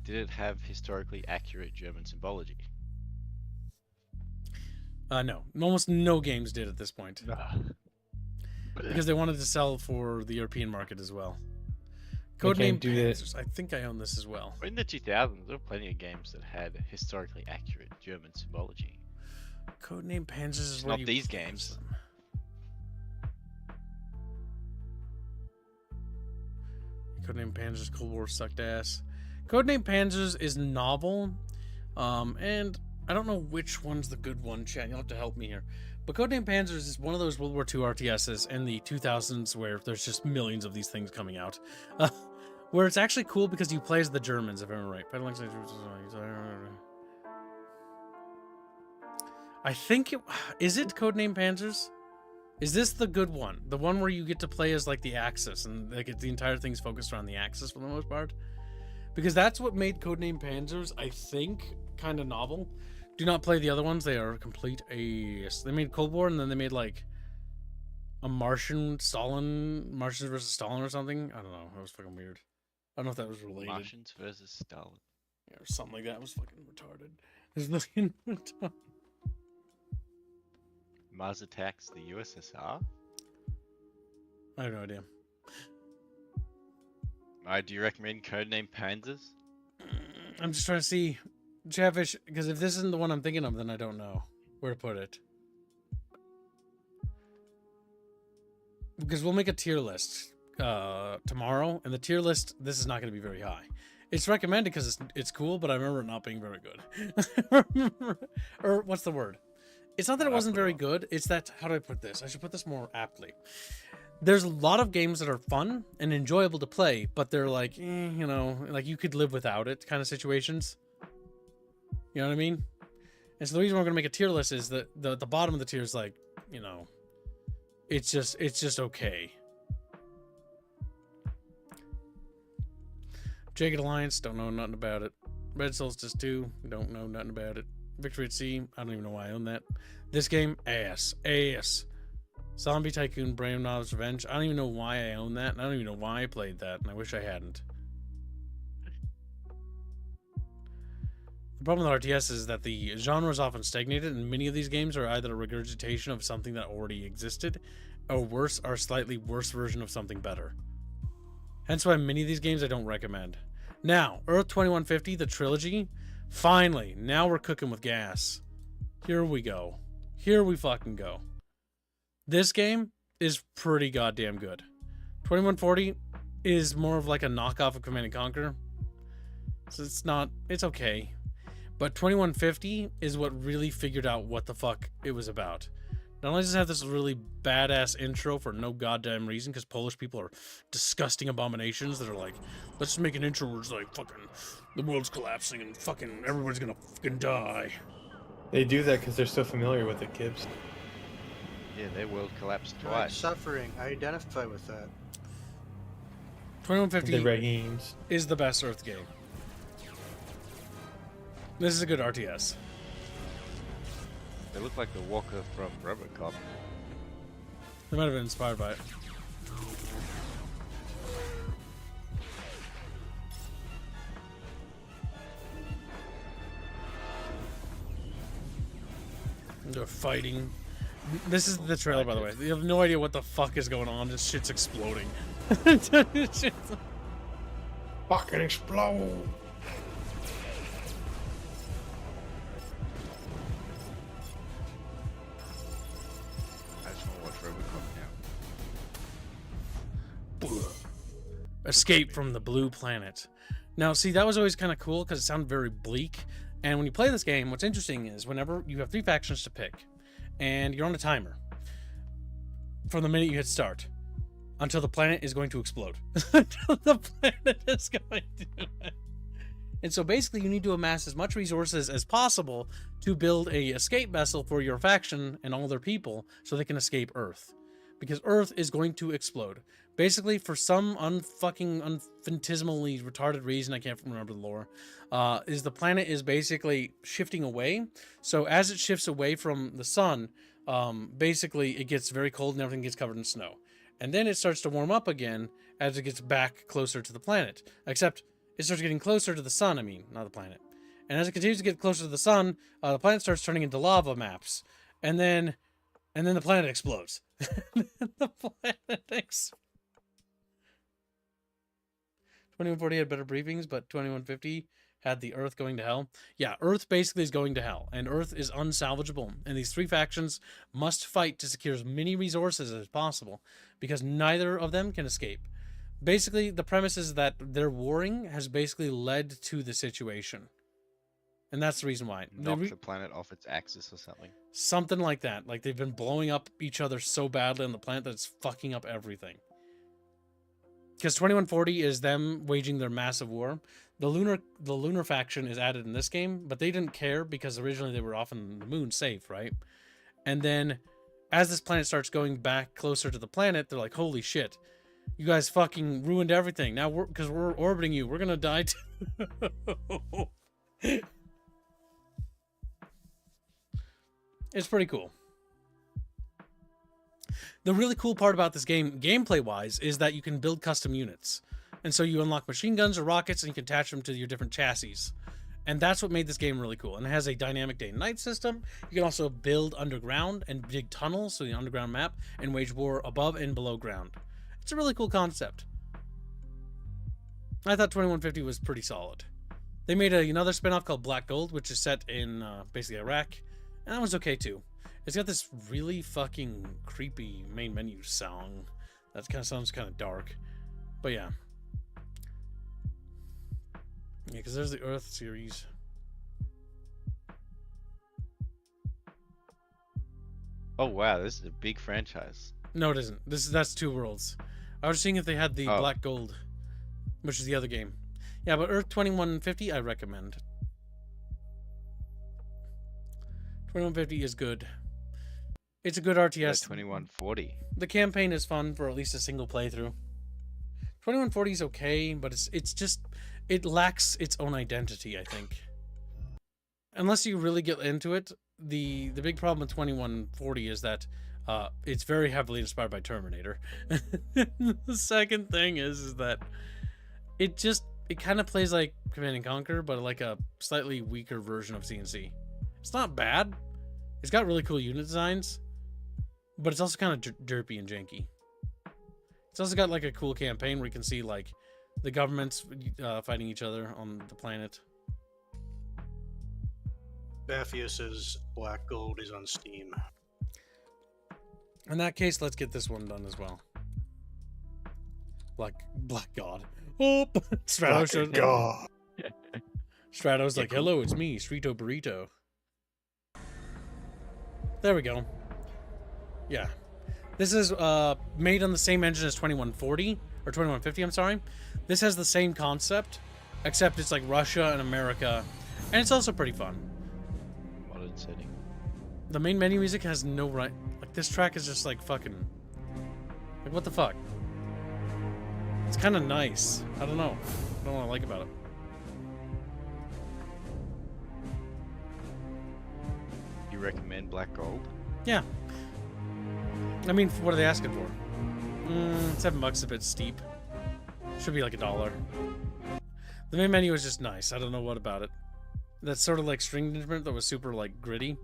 did it have historically accurate German symbology? No. Almost no games did at this point. Because they wanted to sell for the European market as well. Codename Panzers. I think I own this as well. In the 2000s, there were plenty of games that had historically accurate German symbology. Codename Panzers is It's where not you these play games. them. Codename Panzers Cold War sucked ass. Codename Panzers is novel, and I don't know which one's the good one, chat. You'll have to help me here. But Codename Panzers is one of those World War II RTSs in the 2000s where there's just millions of these things coming out. Where it's actually cool because you play as the Germans, if I'm right. I think is it Codename Panzers? Is this the good one? The one where you get to play as like the Axis and like the entire thing's focused around the Axis for the most part? Because that's what made Codename Panzers, I think, kind of novel. Do not play the other ones. They are complete ass. They made Cold War and then they made like a Martians versus Stalin or something. I don't know. That was fucking weird. I don't know if that was related. Martians versus Stalin. Yeah, or something like that. It was fucking retarded. It was fucking retarded. Mars attacks the USSR? I have no idea. Do you recommend Codename Panzers? I'm just trying to see Chatfish, because if this isn't the one I'm thinking of, then I don't know where to put it. Because we'll make a tier list tomorrow, and the tier list, this is not going to be very high. It's recommended because it's cool, but I remember it not being very good. Or what's the word? It's not that it wasn't very good. It's that, how do I put this? I should put this more aptly. There's a lot of games that are fun and enjoyable to play, but they're like, you know, like you could live without it kind of situations. You know what I mean? And so the reason we're going to make a tier list is that the bottom of the tier is like, you know, it's just okay. Jagged Alliance, don't know nothing about it. Red Solstice 2, don't know nothing about it. Victory at Sea, I don't even know why I own that. This game, ass. Zombie Tycoon, Brave Knowledge Revenge, I don't even know why I own that, and I don't even know why I played that, and I wish I hadn't. The problem with RTS is that the genre is often stagnated, and many of these games are either a regurgitation of something that already existed, or worse, are a slightly worse version of something better. Hence why many of these games I don't recommend. Now, Earth 2150, the trilogy, finally, now we're cooking with gas. Here we go. Here we fucking go. This game is pretty goddamn good. 2140 is more of like a knockoff of Command & Conquer. So it's okay. But 2150 is what really figured out what the fuck it was about. Not only does it have this really badass intro for no goddamn reason, because Polish people are disgusting abominations that are like, let's make an intro where it's like, fucking, the world's collapsing and fucking everybody's gonna fucking die. They do that because they're so familiar with it, Gibbs. Yeah, their world collapsed Right, twice. suffering. I identify with that. 2150 The Regimes. is the best Earth game. This is a good RTS. They look like the Walker from RoboCop. They might have been inspired by it. They're fighting. This is the trailer, by the way. You have no idea what the fuck is going on. This shit's exploding. Fucking explode! I just want to watch RoboCop now. Escape from the blue planet. Now, see, that was always kind of cool because it sounded very bleak. And when you play this game, what's interesting is whenever you have 3 factions to pick, and you're on a timer from the minute you hit start until the planet is going to explode. Until the planet is going to. And so basically, you need to amass as much resources as possible to build a escape vessel for your faction and all their people so they can escape Earth. Because Earth is going to explode. Basically, for some infinitesimally retarded reason, I can't remember the lore, is the planet is basically shifting away. So as it shifts away from the sun, basically it gets very cold and everything gets covered in snow. And then it starts to warm up again as it gets back closer to the planet. Except it starts getting closer to the sun, not the planet. And as it continues to get closer to the sun, the planet starts turning into lava maps. And then the planet explodes. The planet explodes. 2140 had better briefings, but 2150 had the Earth going to hell. Yeah, Earth basically is going to hell, and Earth is unsalvageable. And these three factions must fight to secure as many resources as possible, because neither of them can escape. Basically, the premise is that their warring has basically led to the situation. And that's the reason why. Knock the planet off its axis or something. Something like that. Like, they've been blowing up each other so badly on the planet that it's fucking up everything. Because 2140 is them waging their massive war. The lunar faction is added in this game, but they didn't care because originally they were off on the moon safe, right? And then as this planet starts going back closer to the planet, they're like, holy shit, you guys fucking ruined everything. Now because we're orbiting you, we're gonna die too. It's pretty cool. The really cool part about this game, gameplay-wise, is that you can build custom units. And so you unlock machine guns or rockets, and you can attach them to your different chassis. And that's what made this game really cool. And it has a dynamic day and night system. You can also build underground and dig tunnels, so the underground map, and wage war above and below ground. It's a really cool concept. I thought 2150 was pretty solid. They made another spin-off called Black Gold, which is set in basically Iraq. And that one's okay too. It's got this really fucking creepy main menu song. That kind of sounds kind of dark. But yeah. Yeah, because there's the Earth series. Oh wow, this is a big franchise. No, it isn't. That's Two Worlds. I was seeing if they had the Black Gold, which is the other game. Yeah, but Earth 2150 I recommend. 2150 is good. It's a good RTS. 2140. The campaign is fun for at least a single playthrough. 2140 is okay, but it's just, it lacks its own identity, I think. Unless you really get into it, the big problem with 2140 is that it's very heavily inspired by Terminator. The second thing is that it kind of plays like Command and Conquer, but like a slightly weaker version of CNC. It's not bad. It's got really cool unit designs, but it's also kind of derpy and janky. It's also got like a cool campaign where you can see like the governments fighting each other on the planet. Baffia says Black Gold is on Steam. In that case, let's get this one done as well. Black God. Oh, Strato God. Strato's like, hello, it's me, Streeto Burrito. There we go. Yeah. This is made on the same engine as 2140, or 2150, I'm sorry. This has the same concept, except it's like Russia and America, and it's also pretty fun. Modern setting. The main menu music has no right. Like, this track is just like fucking. Like, what the fuck? It's kind of nice. I don't know. I don't know what I like about it. You recommend Black Gold? Yeah. I mean, what are they asking for? $7 is a bit steep. Should be like $1. The main menu is just nice. I don't know what about it. That's sort of like string instrument that was super like gritty.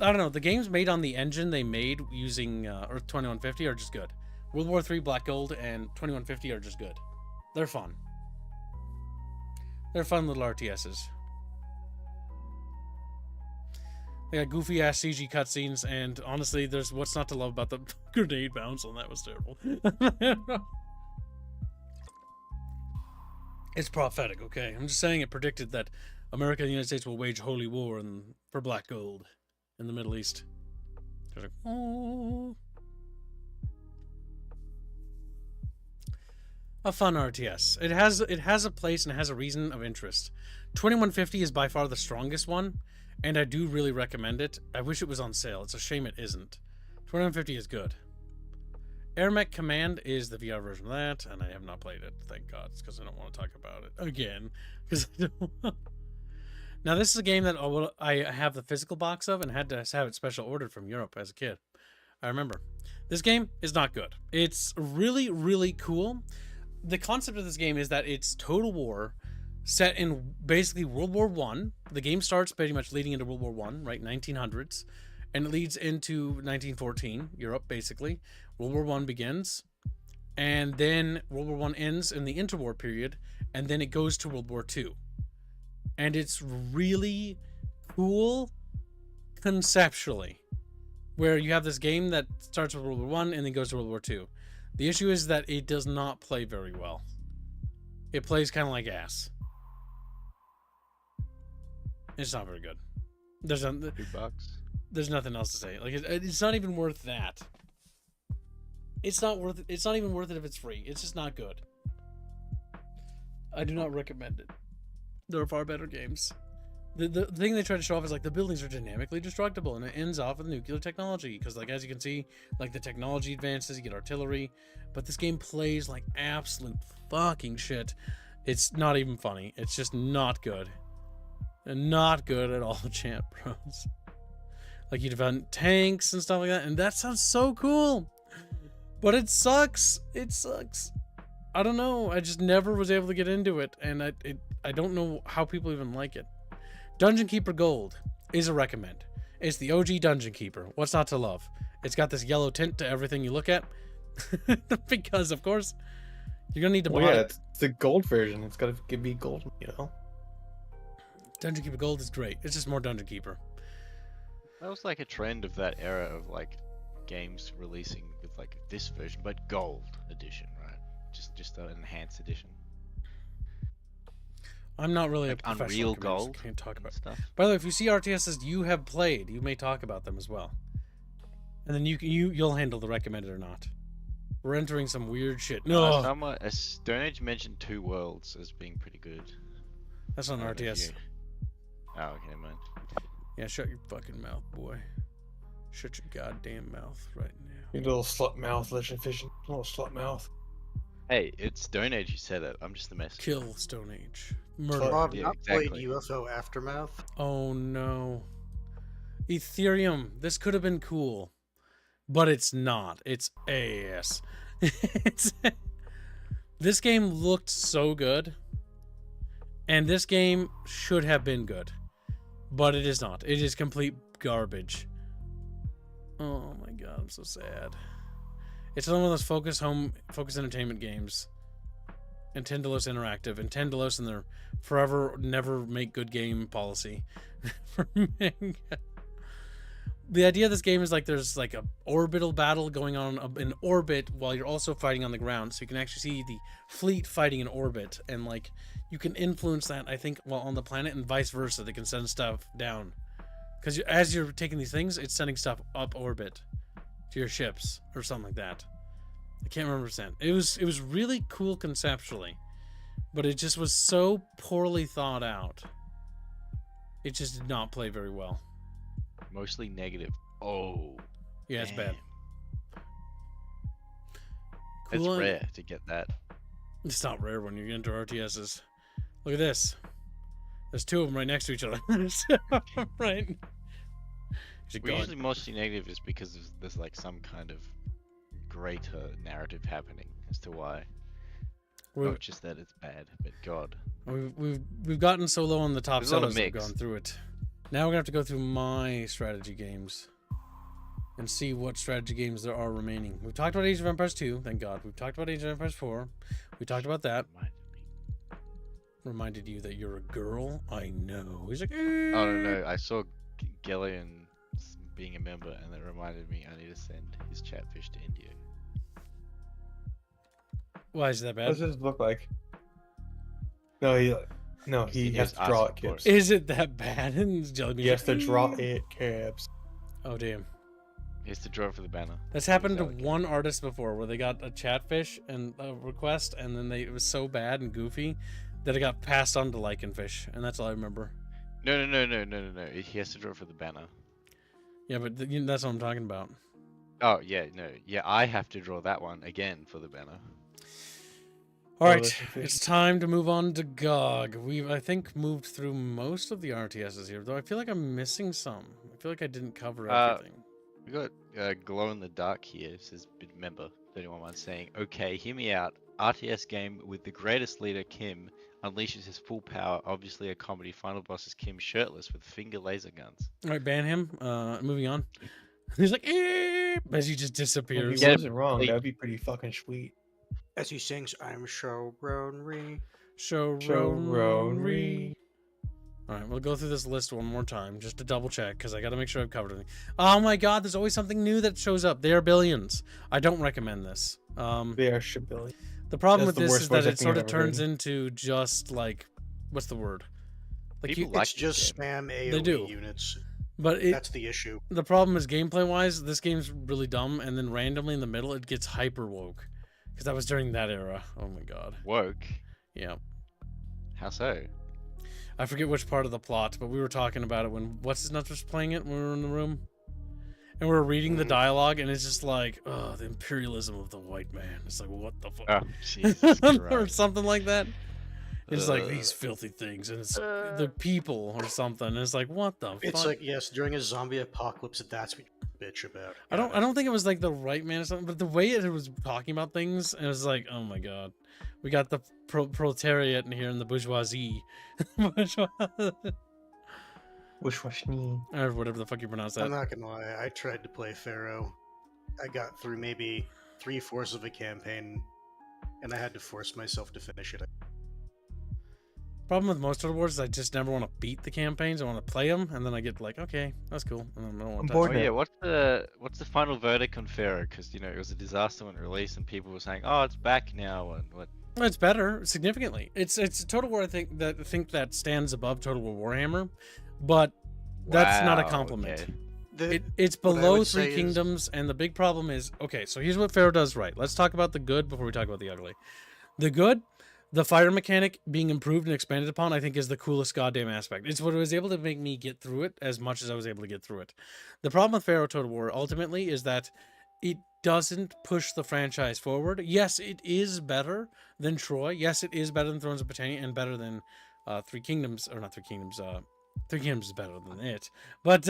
I don't know. The games made on the engine they made using Earth 2150 are just good. World War III Black Gold and 2150 are just good. They're fun. They're fun little RTSs. They got goofy ass CG cutscenes, and honestly, there's what's not to love about the grenade bounce on that was terrible. It's prophetic, okay? I'm just saying it predicted that America and the United States will wage holy war for Black Gold in the Middle East. Like, oh. A fun RTS. It has a place and it has a reason of interest. 2150 is by far the strongest one, and I do really recommend it. I wish it was on sale. It's a shame it isn't. 2150 is good. AirMech Command is the VR version of that, and I have not played it. Thank God, it's because I don't want to talk about it again. Because now this is a game that I have the physical box of and had to have it special ordered from Europe as a kid. I remember. This game is not good. It's really, really cool. The concept of this game is that it's Total War set in basically World War I. The game starts pretty much leading into World War I, right? 1900s. And it leads into 1914, Europe, basically. World War I begins. And then World War I ends in the interwar period. And then it goes to World War II. and it's really cool conceptually, where you have this game that starts with World War I and then goes to World War II. The issue is that it does not play very well. It plays kind of like ass. It's not very good. There's $2. there's nothing else to say. Like it's not even worth that. It's not worth it. It's not even worth it if it's free. It's just not good. I do not recommend it. There are far better games. The thing they try to show off is like the buildings are dynamically destructible, and it ends off with nuclear technology because, like, as you can see, like the technology advances, you get artillery, but this game plays like absolute fucking shit. It's not even funny. It's just not good, and not good at all, champ bros. Like, you defend tanks and stuff like that, and that sounds so cool, but it sucks. It sucks. I don't know. I just never was able to get into it, and I don't know how people even like it. Dungeon Keeper Gold is a recommend. It's the OG Dungeon Keeper. What's not to love? It's got this yellow tint to everything you look at. Because, of course, you're going to need to mod Well, yeah, it. it's the gold version. It's got to be gold, Dungeon Keeper Gold is great. It's just more Dungeon Keeper. That was like a trend of that era of like games releasing with like this version, but gold edition, right? Just an enhanced edition. I'm not really Like a professional. Unreal commander, so Gold can't talk about stuff. By the way, if you see RTSs you have played, you may talk about them as well. And then you'll handle the recommended or not. We're entering some weird shit. No, Someone, Stone Age mentioned Two Worlds as being pretty good. that's not an I don't know if RTS. you- Oh, okay, never mind. Yeah, shut your fucking mouth, boy. Shut your goddamn mouth right now. You little slut mouth, legend fishing. Little slut mouth. Hey, it's Stone Age. You said it. I'm just the messenger. Kill Stone Age. Murder. Rob, Yeah, not exactly. played UFO Aftermath. Oh no. Ethereum. This could have been cool. But it's not. It's ass. This game looked so good. And this game should have been good. But it is not. It is complete garbage. Oh my god, I'm so sad. It's one of those focus entertainment games. And Tendelos Interactive, and Tendelos and their forever never make good game policy for manga. The idea of this game is like there's like a orbital battle going on in orbit while you're also fighting on the ground, so you can actually see the fleet fighting in orbit, and like you can influence that, I think, while on the planet, and vice versa. They can send stuff down because as you're taking these things, it's sending stuff up orbit to your ships or something like that. I can't remember %. It was really cool conceptually, but it just was so poorly thought out. It just did not play very well. Mostly negative. Oh. Yeah, it's bad. It's Cool. rare to get that. It's not rare when you get into RTSs. Look at this. There's two of them right next to each other. Right. You should Well, go usually mostly negative is because there's like some kind of greater narrative happening as to why. Not just that it's bad, but God. We've gotten so low on the top There's a lot of sellers that we've mix. gone through it. Now we're gonna have to go through my strategy games and see what strategy games there are remaining. We've talked about Age of Empires 2, thank God. We've talked about Age of Empires 4. We talked about that. Reminded you that you're a girl? I know. He's like, I don't know. I saw Gillian being a member, and that reminded me I need to send his chatfish to India. why is that What bad? does this look like? No, he He has was to draw it, asking for Kips. it. Is it that bad? And Jelly He Bean's has to like, draw it, Kips. oh, damn. He has to draw for the banner. That's He happened was to allocated. one artist before, where they got a chatfish and a request, and then it was so bad and goofy that it got passed on to Lycanfish, and that's all I remember. No. He has to draw for the banner. Yeah, but that's what I'm talking about. Oh yeah, no, yeah. I have to draw that one again for the banner. All Oh, right, that's efficient. it's time to move on to GOG. We've, I think, moved through most of the RTSs here, though I feel like I'm missing some. I feel like I didn't cover everything. We got Glow in the Dark here. Says member 31 saying, "Okay, hear me out. RTS game with the greatest leader Kim unleashes his full power. Obviously a comedy. Final boss is Kim shirtless with finger laser guns. All right, ban him. Moving on. He's like, as he just If disappears. he Yeah, wasn't wrong, like- that'd be pretty fucking sweet. As he sings, I'm Showronery. Show Showronery. All right, we'll go through this list one more time just to double check because I got to make sure I've covered everything. Oh my God, there's always something new that shows up. They are billions. I don't recommend this. They are shabillion. The problem That's with the this worst is voice that it acting sort I've of ever turns heard. into just like, what's the word? Like People you, like It's just this spam AoE They do. units. but it, That's the issue. the problem is gameplay wise, this game's really dumb, and then randomly in the middle it gets hyper woke, because that was during that era. Oh my God. Woke. Yeah. How so? I forget which part of the plot, but we were talking about it when what's his nuts was playing it when we were in the room, and we were reading the dialogue, and it's just like, oh, the imperialism of the white man. It's like, what the fuck, Oh, Jesus or Christ. something like that. It's like these filthy things, and it's the people or something. And it's like, what the It's fuck? like, yes, during a zombie apocalypse, that's what you bitch about. I don't think it was like the right man or something, but the way it was talking about things, it was like, oh my God, we got the proletariat in here and the bourgeoisie. Or whatever the fuck you pronounce that. I'm not gonna lie, I tried to play Pharaoh. I got through maybe 3/4 of a campaign, and I had to force myself to finish it. Problem with most Total Wars is I just never want to beat the campaigns. I want to play them, and then I get like, okay, that's cool, and then I don't want to touch Oh it. yeah, what's the final verdict on Pharaoh? Because it was a disaster when it released, and people were saying, "Oh, it's back now," and what? Well, it's better significantly. It's Total War. I think that stands above Total War Warhammer, but that's not a Wow, compliment. okay. It's what I below would Three say is- Kingdoms, and the big problem is, okay, so here's what Pharaoh does right. Let's talk about the good before we talk about the ugly. The good, the fire mechanic being improved and expanded upon, I think is the coolest goddamn aspect. It's what was able to make me get through it as much as I was able to get through it. The problem with Pharaoh Total War ultimately is that it doesn't push the franchise forward. Yes, it is better than Troy. Yes, it is better than Thrones of Britannia and better than Three Kingdoms, or not Three Kingdoms. Three Kingdoms is better than it, but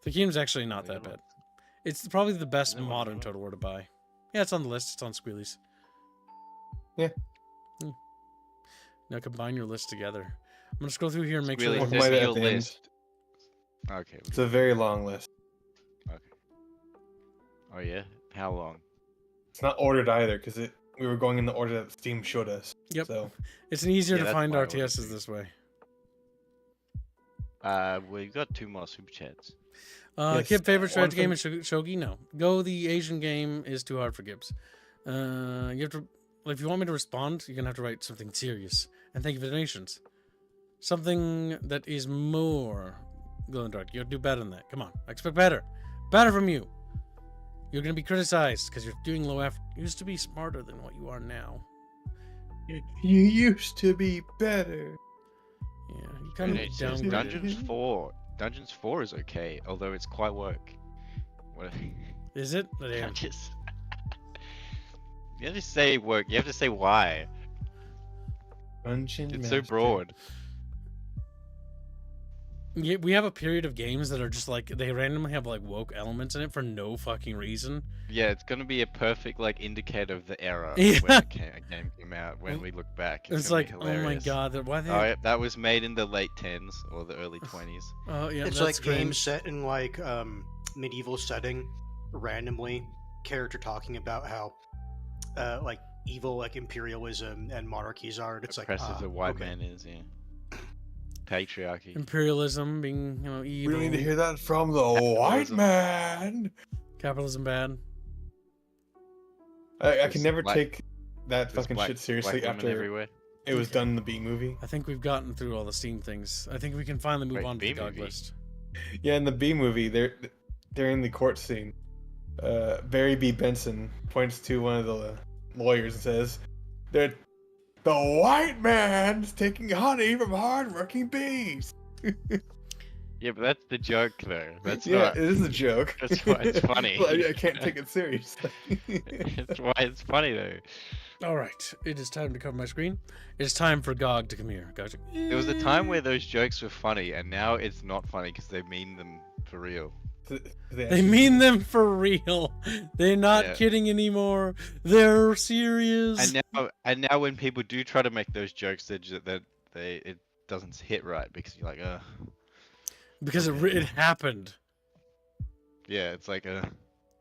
Three Kingdoms is actually not that bad. It's probably the best Is it one modern of them? Total War to buy. Yeah, it's on the list. It's on Squealy's. Yeah. Now combine your list together. I'm gonna scroll through here and make Really, sure. Well, there's might at your the end. list. Okay. It's a very long list. Oh yeah. How long? It's not ordered either because we were going in the order that Steam showed us. Yep. So It's an easier Yeah, to that's find why I wanted RTSs to. this way. We've got 2 more super chats. Yes, Kib, favorite one strategy game from- is Shogi? No. Go the Asian game is too hard for Gibbs. You have to, if you want me to respond, you're gonna have to write something serious. And thank you for the donations. Something that is more glow in the dark. You'll do better than that. Come on, I expect better. Better from you. You're gonna be criticized because you're doing low effort. You used to be smarter than what you are now. you used to be better. Yeah, you kind of And it says downgraded. Dungeons 4 is okay, although it's quite work. What? Is it? Yeah. I'm just. You have to say work. You have to say why. Dungeon It's so Master. broad. Yeah, we have a period of games that are just like they randomly have like woke elements in it for no fucking reason. Yeah, it's gonna be a perfect indicator of the era Yeah. when a game came out. When we look back, It's gonna like, be oh my hilarious. god, why they? Oh, yeah, that was made in the late 10s or the early 20s. Oh yeah, It's that's like games cringe. set in medieval setting, randomly character talking about how evil imperialism and monarchies are. And it's Oppressive the white okay. man is, yeah. Patriarchy. Imperialism being evil. We need to hear that from the white Capitalism. man. Capitalism bad. I There's can never black- take that There's fucking black- shit seriously black women after everywhere. it was done in the B movie. I think we've gotten through all the Steam things. I think we can finally move Wait, on to the B GOG movie? list. Yeah, in the B movie, they're in the court scene. Barry B. Benson points to one of the lawyers and says, "The white man's taking honey from hardworking bees." Yeah, but that's the joke though. That's yeah, not. it is a joke. That's why it's funny. Well, I can't take it seriously. That's why it's funny though. All right, it is time to cover my screen. It's time for GOG to come here. Gotcha. There was a time where those jokes were funny, and now it's not funny because they mean them for real. They mean them for real. They're not Yeah. kidding anymore. They're serious. And now when people do try to make those jokes, it doesn't hit right because you're like, Because it happened. yeah, it's like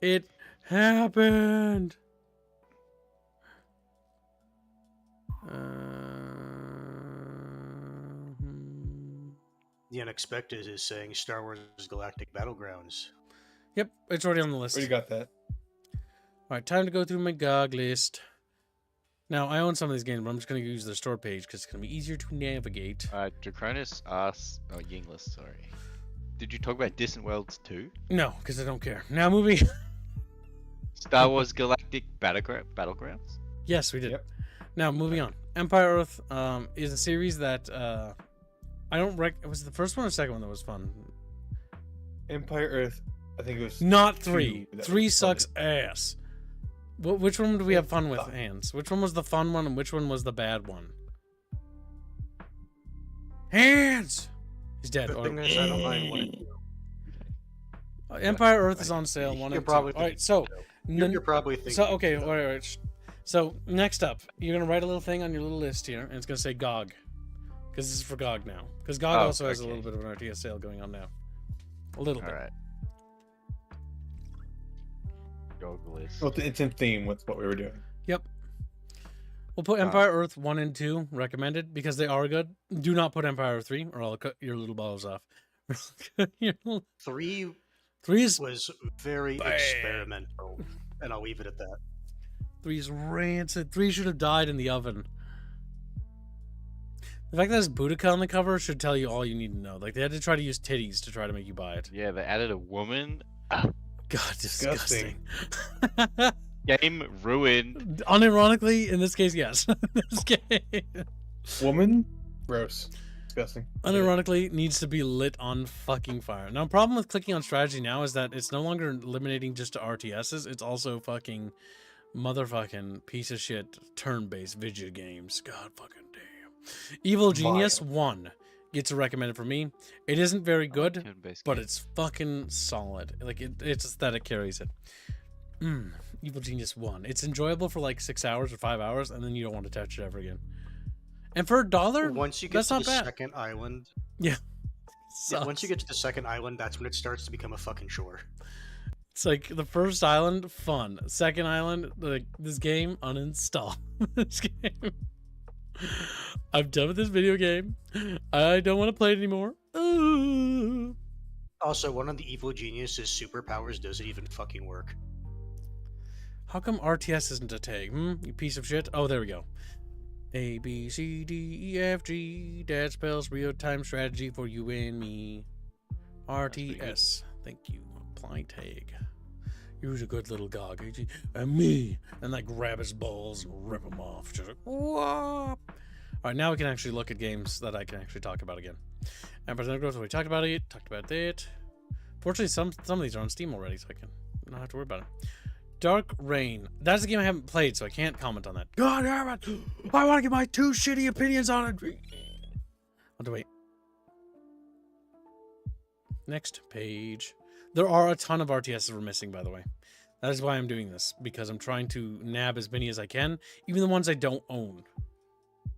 It happened. The Unexpected is saying Star Wars Galactic Battlegrounds. Yep, it's already on the list. Where you got that? All right, time to go through my GOG list. Now, I own some of these games, but I'm just going to use their store page because it's going to be easier to navigate. Draconis asks, oh, Yinglis, sorry. Did you talk about Distant Worlds 2? No, because I don't care. Now, moving. Star Wars Galactic Battlegrounds? Yes, we did. Yep. Now, moving on. Empire Earth is a series that I don't was it the first one or second one that was fun? Empire Earth. I think it was Not 3. that 3 was sucks fun. ass. Which one did we have fun with, Hands? Which one was the fun one and which one was the bad one? Hands! He's dead. The thing is, I don't mind what Empire Earth is on sale. 1 You're and 2. probably All right, so you're probably thinking. so okay, all right. So next up, you're gonna write a little thing on your little list here, and it's gonna say GOG, because this is for GOG now. Because GOG Oh, also has a okay. little bit of an RTS sale going on now. A little bit. Alright. GOG list. Well, it's in theme with what we were doing. Yep. We'll put Empire Earth 1 and 2 recommended because they are good. Do not put Empire Earth 3 or I'll cut your little balls off. Your little- 3 3 is was very Bad. experimental, and I'll leave it at that. 3 is rancid. 3 should have died in the oven. The fact that there's Boudica on the cover should tell you all you need to know. Like, they had to try to use titties to try to make you buy it. Yeah, they added a woman. God, disgusting. Game ruined. Unironically, in this case, yes. This game, Woman? Gross. Disgusting. unironically, needs to be lit on fucking fire. Now, problem with clicking on strategy now is that it's no longer eliminating just to RTSs. It's also fucking motherfucking piece of shit turn-based video games. God fucking damn. Evil Genius 1 gets a recommended for me. It isn't very good, Turn-based but game. it's fucking solid. Like, its aesthetic carries it. Evil Genius 1. It's enjoyable for like 6 hours or 5 hours, and then you don't want to touch it ever again. And for $1, Once you get that's to not the bad. second island, Yeah. once you get to the second island, that's when it starts to become a fucking chore. It's like the first island, fun. Second island, like this game, uninstall. This game. I'm done with this video game. I don't want to play it anymore. Ooh. Also, one of the Evil Genius's superpowers doesn't even fucking work. How come RTS isn't a tag? You piece of shit. Oh, there we go. A, B, C, D, E, F, G. That spells real-time strategy for you and me. RTS. Thank you. Apply tag. Use a good little GOG. And me. And like grab his balls and rip them off. Just like, whoop. Alright, now we can actually look at games that I can actually talk about again. And we talked about it. Talked about it. Fortunately, some of these are on Steam already, so I can not have to worry about it. Dark Rain. That's a game I haven't played, so I can't comment on that. God damn it! I want to get my 2 shitty opinions on it. I'll have to wait. Next page. There are a ton of RTSs we're missing, by the way. That is why I'm doing this, because I'm trying to nab as many as I can, even the ones I don't own.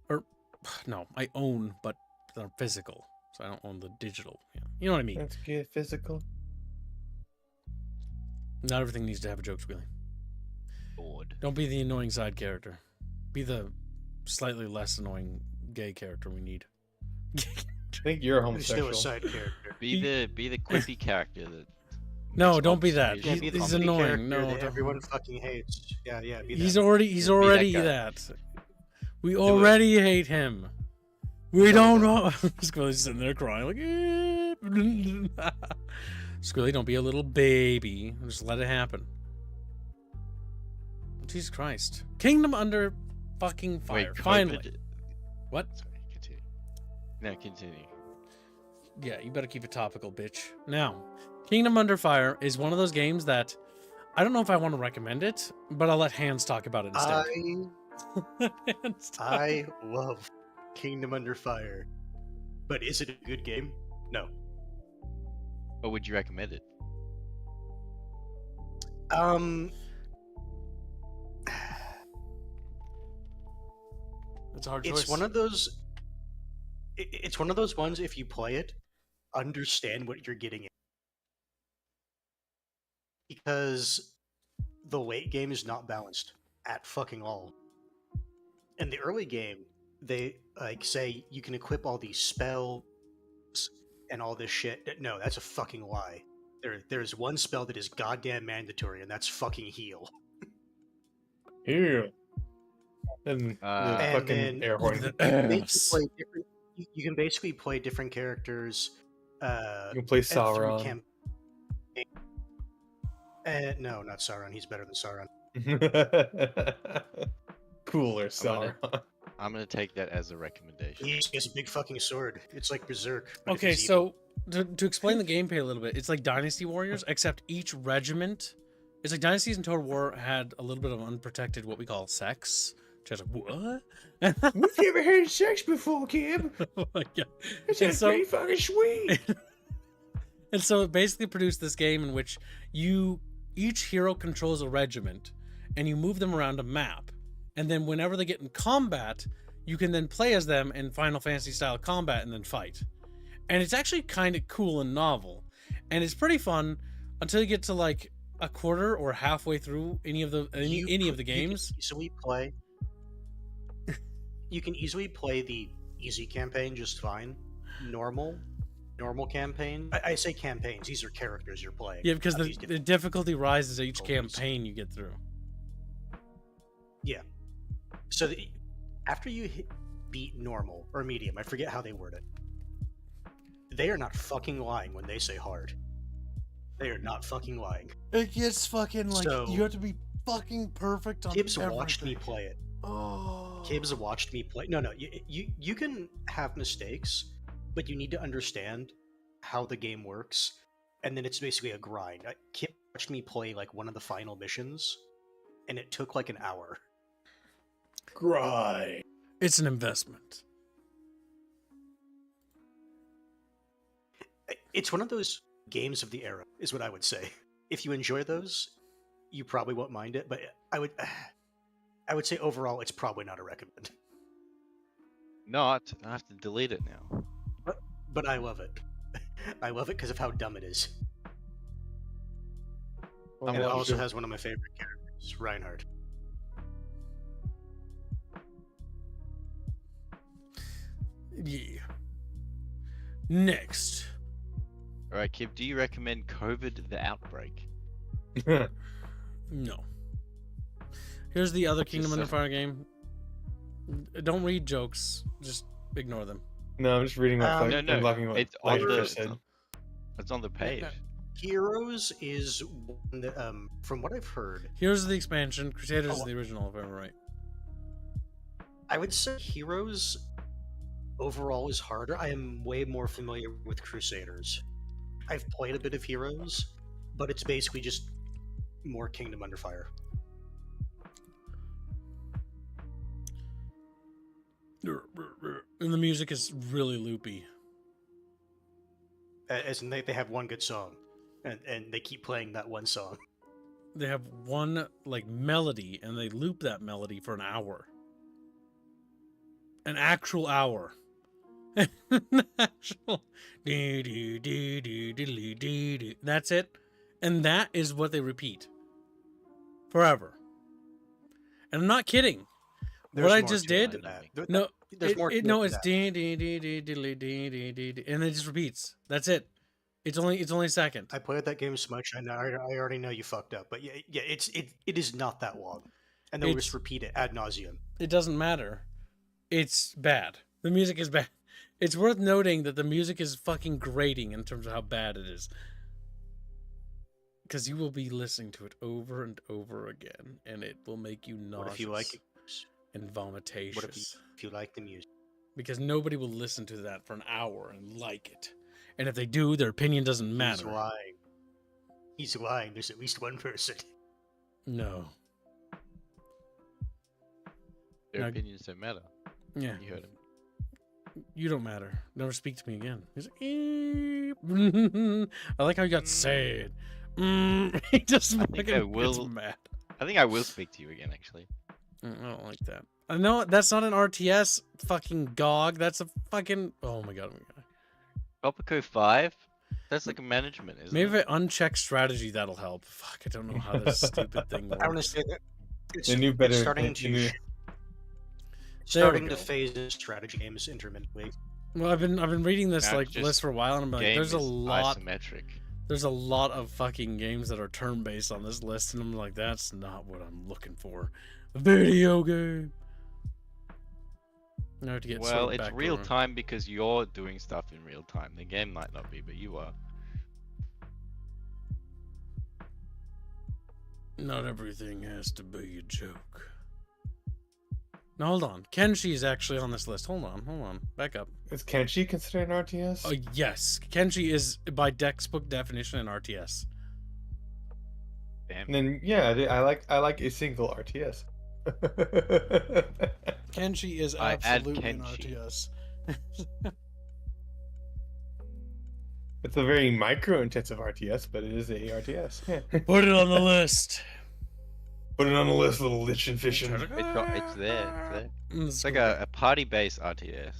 Or, no, I own, but they're physical, so I don't own the digital. Yeah. You know what I mean? Let's get physical. Not everything needs to have a joke, Sqekie. Bored. Don't be the annoying side character. Be the slightly less annoying gay character we need. I think you're a He's still homosexual. a side character. Be the quippy character that. No, makes don't be that. observations. Yeah, be the He's comedy annoying. character No, that don't. everyone fucking hates. Yeah, yeah. Be He's that. already that guy. that. We it. already hate him. We don't know. Squilly's sitting there crying like, Squilly, don't be a little baby. Just let it happen. Jesus Christ. Kingdom Under fucking fire. Wait, Finally. COVID- What? Sorry, continue. No, continue. Yeah, you better keep it topical, bitch. Now, Kingdom Under Fire is one of those games that I don't know if I want to recommend it, but I'll let Hans talk about it instead. Hans talk. I love Kingdom Under Fire, but is it a good game? No. Or would you recommend it? It's a hard choice. It's one of those. It's one of those ones. If you play it, understand what you're getting in, because the late game is not balanced at fucking all. In the early game, they like say you can equip all these spells, and all this shit. No, that's a fucking lie. There's one spell that is goddamn mandatory, and that's fucking heal. Here. And the And fucking then air horn. The Basically ass. play different- you can basically play different characters. You can play and through Sauron. No, not Sauron. He's better than Sauron. Cooler Sauron. I'm gonna take that as a recommendation. He has a big fucking sword. It's like Berserk. but if Okay, he's evil. so to explain the gameplay a little bit, it's like Dynasty Warriors, except each regiment. It's like Dynasties and Total War had a little bit of unprotected, what we call sex. Just what? Have you ever heard of sex before, Kib? Oh my god! It's And so- pretty fucking sweet. And so it basically produced this game in which each hero controls a regiment, and you move them around a map. And then whenever they get in combat, you can then play as them in Final Fantasy style combat and then fight. And it's actually kind of cool and novel. And it's pretty fun until you get to like a quarter or halfway through any of the games. You can easily play the easy campaign just fine. Normal campaign. I say campaigns. These are characters you're playing. Yeah, because not the these different- difficulty rises each difficulties. campaign you get through. Yeah. So after you beat normal or medium, I forget how they word it. They are not fucking lying when they say hard. They are not fucking lying. It gets fucking like So- you have to be fucking perfect on Kibbs watched me everything. play it. Oh. Kibbs watched me play. No, you can have mistakes, but you need to understand how the game works, and then it's basically a grind. Kib watched me play like one of the final missions, and it took like an hour. Grind. It's an investment. It's one of those games of the era, is what I would say. If you enjoy those, you probably won't mind it, but I would say overall, it's probably not a recommend. Not. I have to delete it now. But I love it. I love it because of how dumb it is. Well, And it well, also sure. has one of my favorite characters, Reinhardt. Yeah. Next. All right, Kib. Do you recommend COVID: The Outbreak? No. Here's the other Just Kingdom Under so- Fire game. Don't read jokes. Just ignore them. No, I'm just reading what Um, No, unlocking what it's on Liger the. just said. It's on the page. Heroes is one that, from what I've heard, Here's the expansion. Crusaders is Oh. the original, if I'm right. I would say Heroes overall is harder. I am way more familiar with Crusaders. I've played a bit of Heroes, but it's basically just more Kingdom Under Fire. And the music is really loopy. As in, they have one good song, and they keep playing that one song. They have one like melody, and they loop that melody for an hour. An actual hour. An actual. That's it, and that is what they repeat forever. And I'm not kidding. There's I more just to it did- than that. No, There's more. to no, it it's than dee dee dee dee dee dee dee dee dee, and it just repeats. That's it. It's only a second. I played that game so much, I already know you fucked up. But yeah, it is not that long, and they'll just It's- repeat it ad nauseum. It doesn't matter. It's bad. The music is bad. It's worth noting that the music is fucking grating in terms of how bad it is. Because you will be listening to it over and over again, and it will make you nauseous What if you like it? and vomitatious. What if you like the music? Because nobody will listen to that for an hour and like it. And if they do, their opinion doesn't He's matter. lying. He's lying. There's at least one person. No. Their Now- opinions don't matter. Yeah. You heard him. You don't matter. Never speak to me again. He's like, "Eep." I like how you got sad. He just I think I fucking gets will- mad. I think I will speak to you again, actually. I don't like that. I know that's not an RTS fucking GOG. That's a fucking. Oh my god. Topico 5? That's like a management, isn't Maybe it? if I uncheck strategy, that'll help. Fuck, I don't know how this stupid thing works. I want to say that it's, The new it's better. starting the to new- There we starting to go. phase in strategy games intermittently. Well, I've been reading this Now like just list for a while, and I'm like, Game there's a is lot. isometric. There's a lot of fucking games that are turn-based on this list, and I'm like, that's not what I'm looking for. A video game. I have to get Well, sort of it's back to real her. time because you're doing stuff in real time. The game might not be, but you are. Not everything has to be a joke. Now hold on. Kenshi is actually on this list. Hold on. Back up. Is Kenshi considered an RTS? Oh yes, Kenshi is by textbook definition an RTS. Damn. And then yeah, I like a single RTS. Kenshi is I add absolutely an Kenshi. RTS. It's a very micro-intensive RTS, but it is a RTS. Yeah. Put it on the list. Put it on the list, little lich and fishing. It's there. It's there. It's It's like a party-based RTS.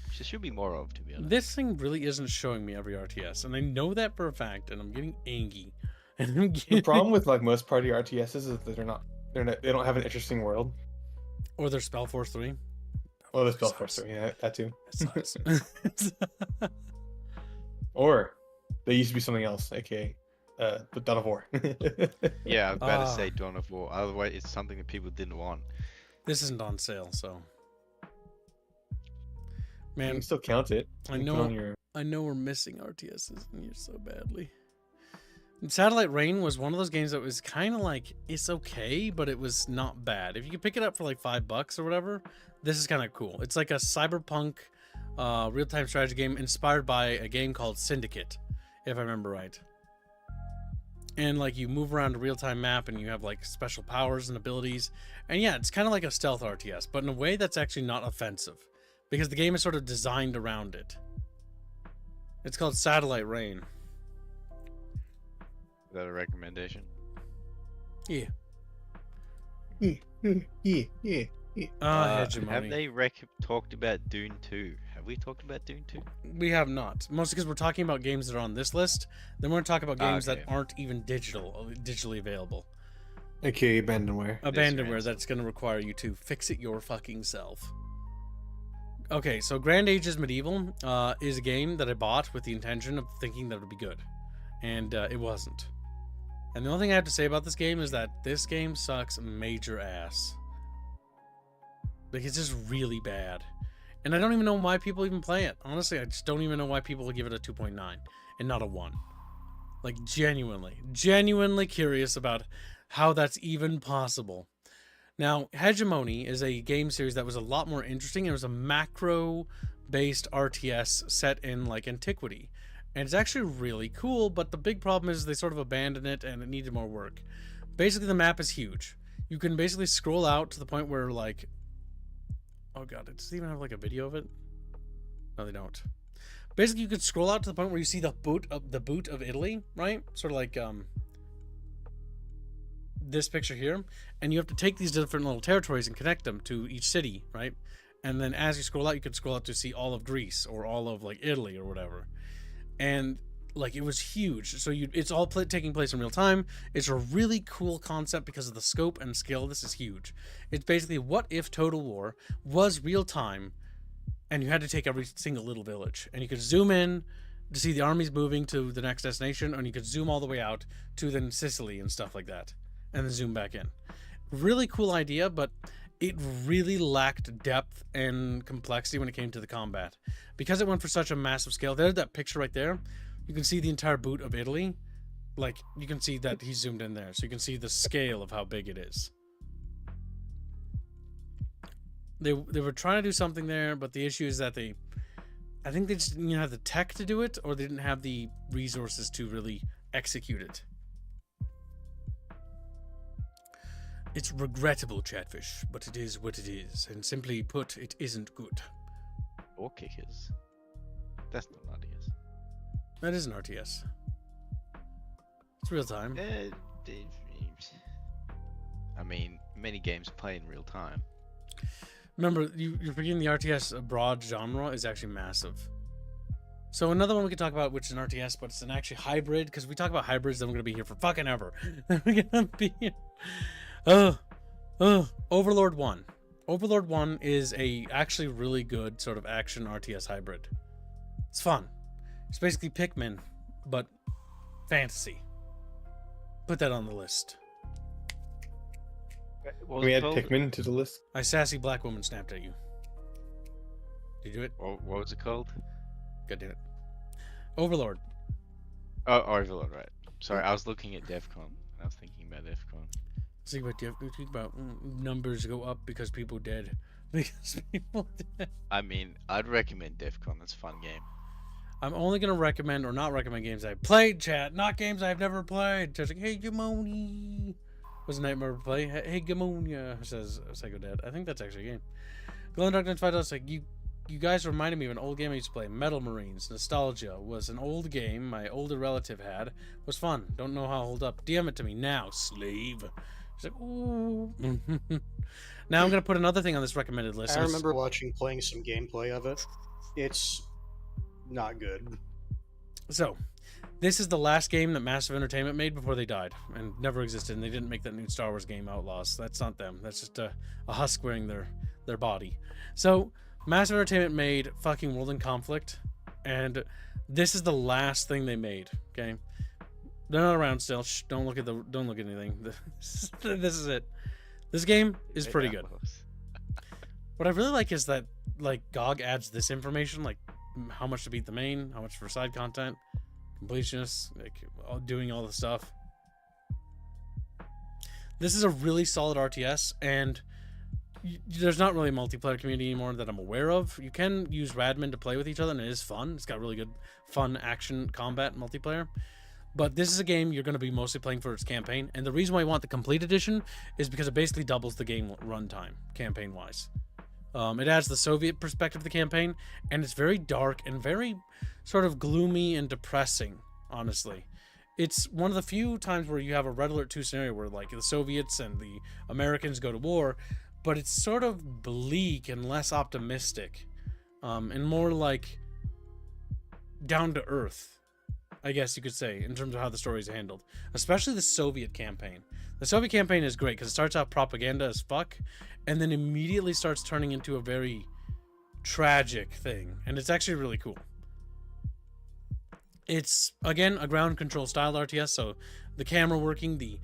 Which there should be more of, to be honest. This thing really isn't showing me every RTS, and I know that for a fact, and I'm getting angry. And I'm The getting... problem with like most party RTSs is that they don't have an interesting world. Or their Spellforce 3. Well, the Spellforce, yeah, that too. It sucks. Or they used to be something else, aka the Dawn of War. Yeah, I was about to Ah. say Dawn of War. Otherwise, it's something that people didn't want. This isn't on sale, so. You Man, can still count it. I You can know- put on your- I know we're missing RTSs in here so badly. And Satellite Rain was one of those games that was kind of like, it's okay, but it was not bad. If you could pick it up for like $5 or whatever, this is kind of cool. It's like a cyberpunk real-time strategy game inspired by a game called Syndicate, if I remember right. And like you move around a real-time map and you have like special powers and abilities. And yeah, it's kind of like a stealth RTS, but in a way that's actually not offensive because the game is sort of designed around it. It's called Satellite Rain. Is that a recommendation? Yeah. Yeah. Hegemony. Have they talked about Dune 2? Have we talked about Dune 2? We have not. Mostly because we're talking about games that are on this list. Then we're going to talk about games Okay. that aren't even digitally available. AKA Abandonware. Abandonware answer. that's going to require you to fix it your fucking self. Okay, so Grand Ages Medieval is a game that I bought with the intention of thinking that it would be good. And it wasn't. And the only thing I have to say about this game is that this game sucks major ass. Like, it's just really bad. And I don't even know why people even play it. Honestly, I just don't even know why people would give it a 2.9 and not a 1. Like, genuinely curious about how that's even possible. Now, Hegemony is a game series that was a lot more interesting. It was a macro-based RTS set in, like, antiquity. And it's actually really cool, but the big problem is they sort of abandoned it and it needed more work. Basically, the map is huge. You can basically scroll out to the point where, like... Oh god, does it even have, like, a video of it? No, they don't. Basically, you could scroll out to the point where you see the boot of Italy, right? Sort of like, this picture here. And you have to take these different little territories and connect them to each city, right? And then as you scroll out, you could scroll out to see all of Greece or all of, like, Italy or whatever. And like it was huge, so it's all taking place in real time. It's a really cool concept because of the scope and scale. This is huge. It's basically what if Total War was real time and you had to take every single little village, and you could zoom in to see the armies moving to the next destination, and you could zoom all the way out to then Sicily and stuff like that, and then zoom back in. Really cool idea, but it really lacked depth and complexity when it came to the combat. Because it went for such a massive scale, there's that picture right there. You can see the entire boot of Italy. Like, you can see that he's zoomed in there. So you can see the scale of how big it is. They were trying to do something there, but the issue is that I think they just didn't have the tech to do it, or they didn't have the resources to really execute it. It's regrettable, Chatfish, but it is what it is, and simply put, it isn't good. Or kickers. That's not RTS. That is an RTS. It's real time. I mean, many games play in real time. Remember, you're forgetting the RTS broad genre is actually massive. So another one we could talk about, which is an RTS, but it's an actually hybrid, because we talk about hybrids, then we're going to be here for fucking ever. We're going to be here. Overlord 1. Overlord 1 is a actually really good sort of action RTS hybrid. It's fun. It's basically Pikmin, but fantasy. Put that on the list. What Can we was add it called? Pikmin to the list? I sassy black woman snapped at you. Did you do it? What was it called? God damn it. Overlord. Oh, Overlord, right. Sorry, I was looking at DEFCON. I was thinking about DEFCON. Think about numbers go up because people dead. Because people dead. I mean, I'd recommend DEFCON. That's a fun game. I'm only gonna recommend or not recommend games I've played, chat, not games I've never played. Just like, hey, Gamoni. Was a nightmare to play. Hey, Gamonia, says Psycho Dad. I think that's actually a game. Glow in the Dark 5 like, you guys reminded me of an old game I used to play. Metal Marines. Nostalgia was an old game my older relative had. Was fun. Don't know how to hold up. DM it to me now, slave. She's like, ooh. Now I'm gonna put another thing on this recommended list. I remember playing some gameplay of it. It's not good. So, this is the last game that Massive Entertainment made before they died and never existed, and they didn't make that new Star Wars game, Outlaws. That's not them. That's just a husk wearing their body. So, Massive Entertainment made fucking World in Conflict, and this is the last thing they made. Okay, they're not around still. Shh, don't look at anything. This is it. This game is pretty good. What I really like is that like GOG adds this information, like how much to beat the main, how much for side content, completionists, like doing all the stuff. This is a really solid RTS, and there's not really a multiplayer community anymore that I'm aware of. You can use Radman to play with each other, and it is fun. It's got really good fun action combat multiplayer. But this is a game you're going to be mostly playing for its campaign, and the reason why I want the complete edition is because it basically doubles the game runtime, campaign-wise. It adds the Soviet perspective of the campaign, and it's very dark and very sort of gloomy and depressing, honestly. It's one of the few times where you have a Red Alert 2 scenario where like the Soviets and the Americans go to war, but it's sort of bleak and less optimistic, and more like down to earth, I guess you could say, in terms of how the story is handled. Especially the Soviet campaign. The Soviet campaign is great because it starts out propaganda as fuck, and then immediately starts turning into a very tragic thing, and it's actually really cool. It's, again, a ground control style RTS, so the camera working, the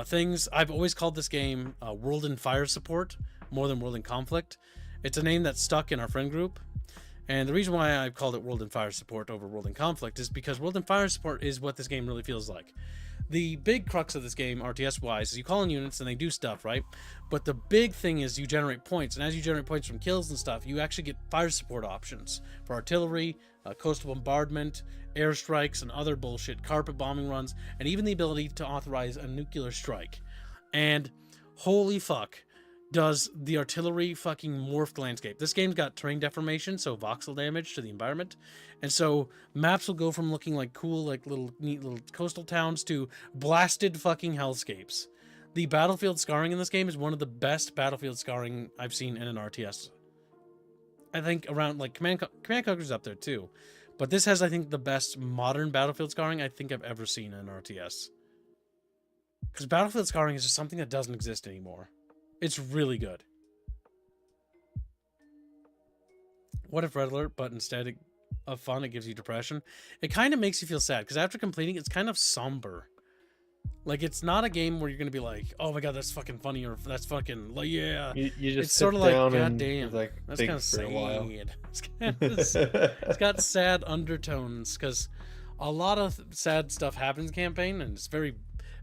things. I've always called this game World in Fire Support more than World in Conflict. It's a name that's stuck in our friend group, and the reason why I've called it World in Fire Support over World in Conflict is because World in Fire Support is what this game really feels like. The big crux of this game, RTS-wise, is you call in units and they do stuff, right? But the big thing is you generate points, and as you generate points from kills and stuff, you actually get fire support options for artillery, coastal bombardment, airstrikes, and other bullshit, carpet bombing runs, and even the ability to authorize a nuclear strike. And holy fuck, does the artillery fucking morph the landscape. This game's got terrain deformation, so voxel damage to the environment, and so maps will go from looking like cool, like neat little coastal towns to blasted fucking hellscapes. The battlefield scarring in this game is one of the best battlefield scarring I've seen in an RTS. I think around, like, Command Conquer's up there too, but this has, I think, the best modern battlefield scarring I think I've ever seen in an RTS. Because battlefield scarring is just something that doesn't exist anymore. It's really good. What if Red Alert, but instead of fun, it gives you depression? It kind of makes you feel sad, because after completing, it's kind of somber. Like, it's not a game where you're going to be like, oh my god, that's fucking funny, or that's fucking, like, yeah. You just it's sort of like, god damn, like, that's kind of sad. It's got sad undertones, because a lot of sad stuff happens in campaign, and it's very,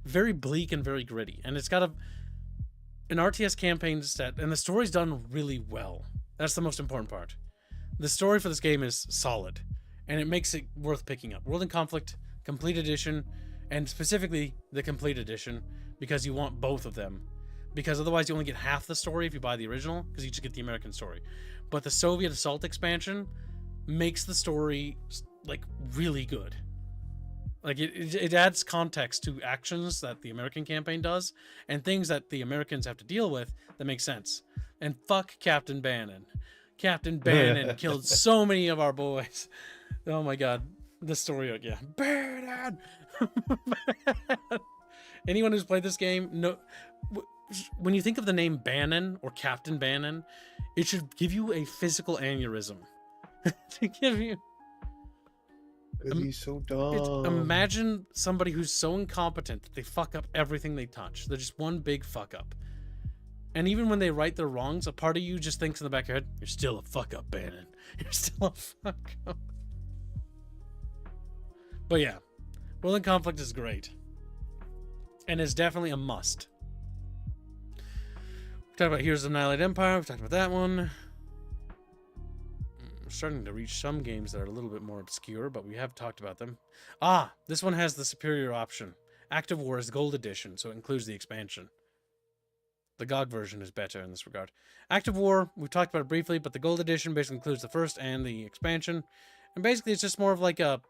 very bleak and very gritty. And it's got an RTS campaign set, and the story's done really well. That's the most important part. The story for this game is solid, and it makes it worth picking up. World in Conflict, Complete Edition, and specifically the Complete Edition, because you want both of them. Because otherwise you only get half the story if you buy the original, because you just get the American story. But the Soviet Assault expansion makes the story, like, really good. Like, it adds context to actions that the American campaign does, and things that the Americans have to deal with that make sense. And fuck Captain Bannon. Captain Bannon killed so many of our boys. Oh my god. The story, yeah. Bannon! Anyone who's played this game, no, when you think of the name Bannon or Captain Bannon, it should give you a physical aneurysm. To give you. He's so dumb. Imagine somebody who's so incompetent that they fuck up everything they touch. They're just one big fuck up. And even when they right their wrongs, a part of you just thinks in the back of your head, you're still a fuck up, Bannon. You're still a fuck up. But yeah, Will and Conflict is great. And is definitely a must. We talked about Heroes of the Annihilated Empire. We've talked about that one. We're starting to reach some games that are a little bit more obscure, but we have talked about them. Ah, this one has the superior option. Active War is Gold Edition, so it includes the expansion. The GOG version is better in this regard. Active War, we talked about it briefly, but the Gold Edition basically includes the first and the expansion. And basically it's just more of like a...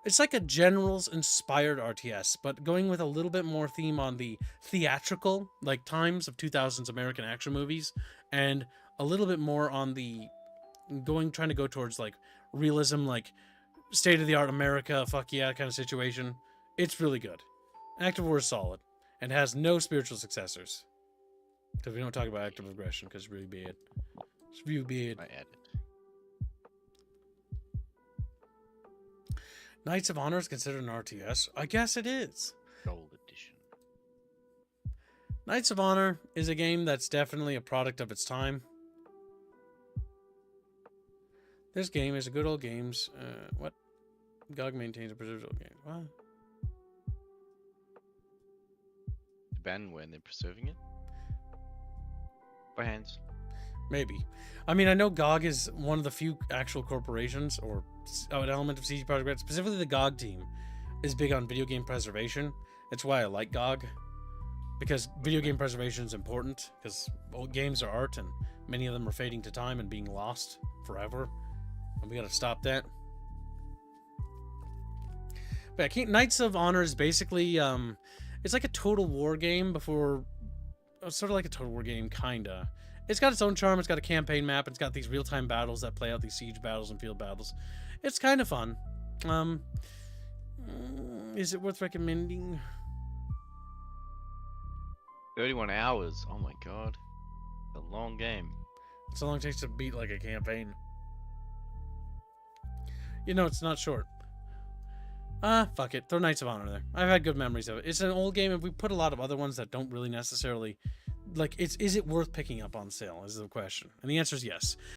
It's like a Generals-inspired RTS, but going with a little bit more theme on the theatrical, like times of 2000s American action movies, and a little bit more on the trying to go towards like realism, like state-of-the-art America, fuck yeah kind of situation. It's really good. Active War is solid, and has no spiritual successors. Because we don't talk about active aggression, because it's really bad. It's really bad. I added. Knights of Honor is considered an RTS? I guess it is. Gold edition. Knights of Honor is a game that's definitely a product of its time. This game is a good old games. What? GOG maintains and preserves old games. What? Ban when they're preserving it? By hands. Maybe. I mean, I know GOG is one of the few actual corporations or an element of CG Projekt Red, specifically the GOG team, is big on video game preservation. That's why I like GOG, because video game preservation is important, because old games are art and many of them are fading to time and being lost forever, and we gotta stop that. But Knights of Honor is basically, it's like a Total War game before, sort of like a Total War game, kinda. It's got its own charm. It's got a campaign map. It's got these real-time battles that play out, these siege battles and field battles. It's kind of fun. Is it worth recommending? 31 hours. Oh my god. A long game. It's how long it takes to beat like a campaign. You know, it's not short. Fuck it. Throw Knights of Honor there. I've had good memories of it. It's an old game, and we put a lot of other ones that don't really necessarily... Like, is it worth picking up on sale, is the question. And the answer is yes.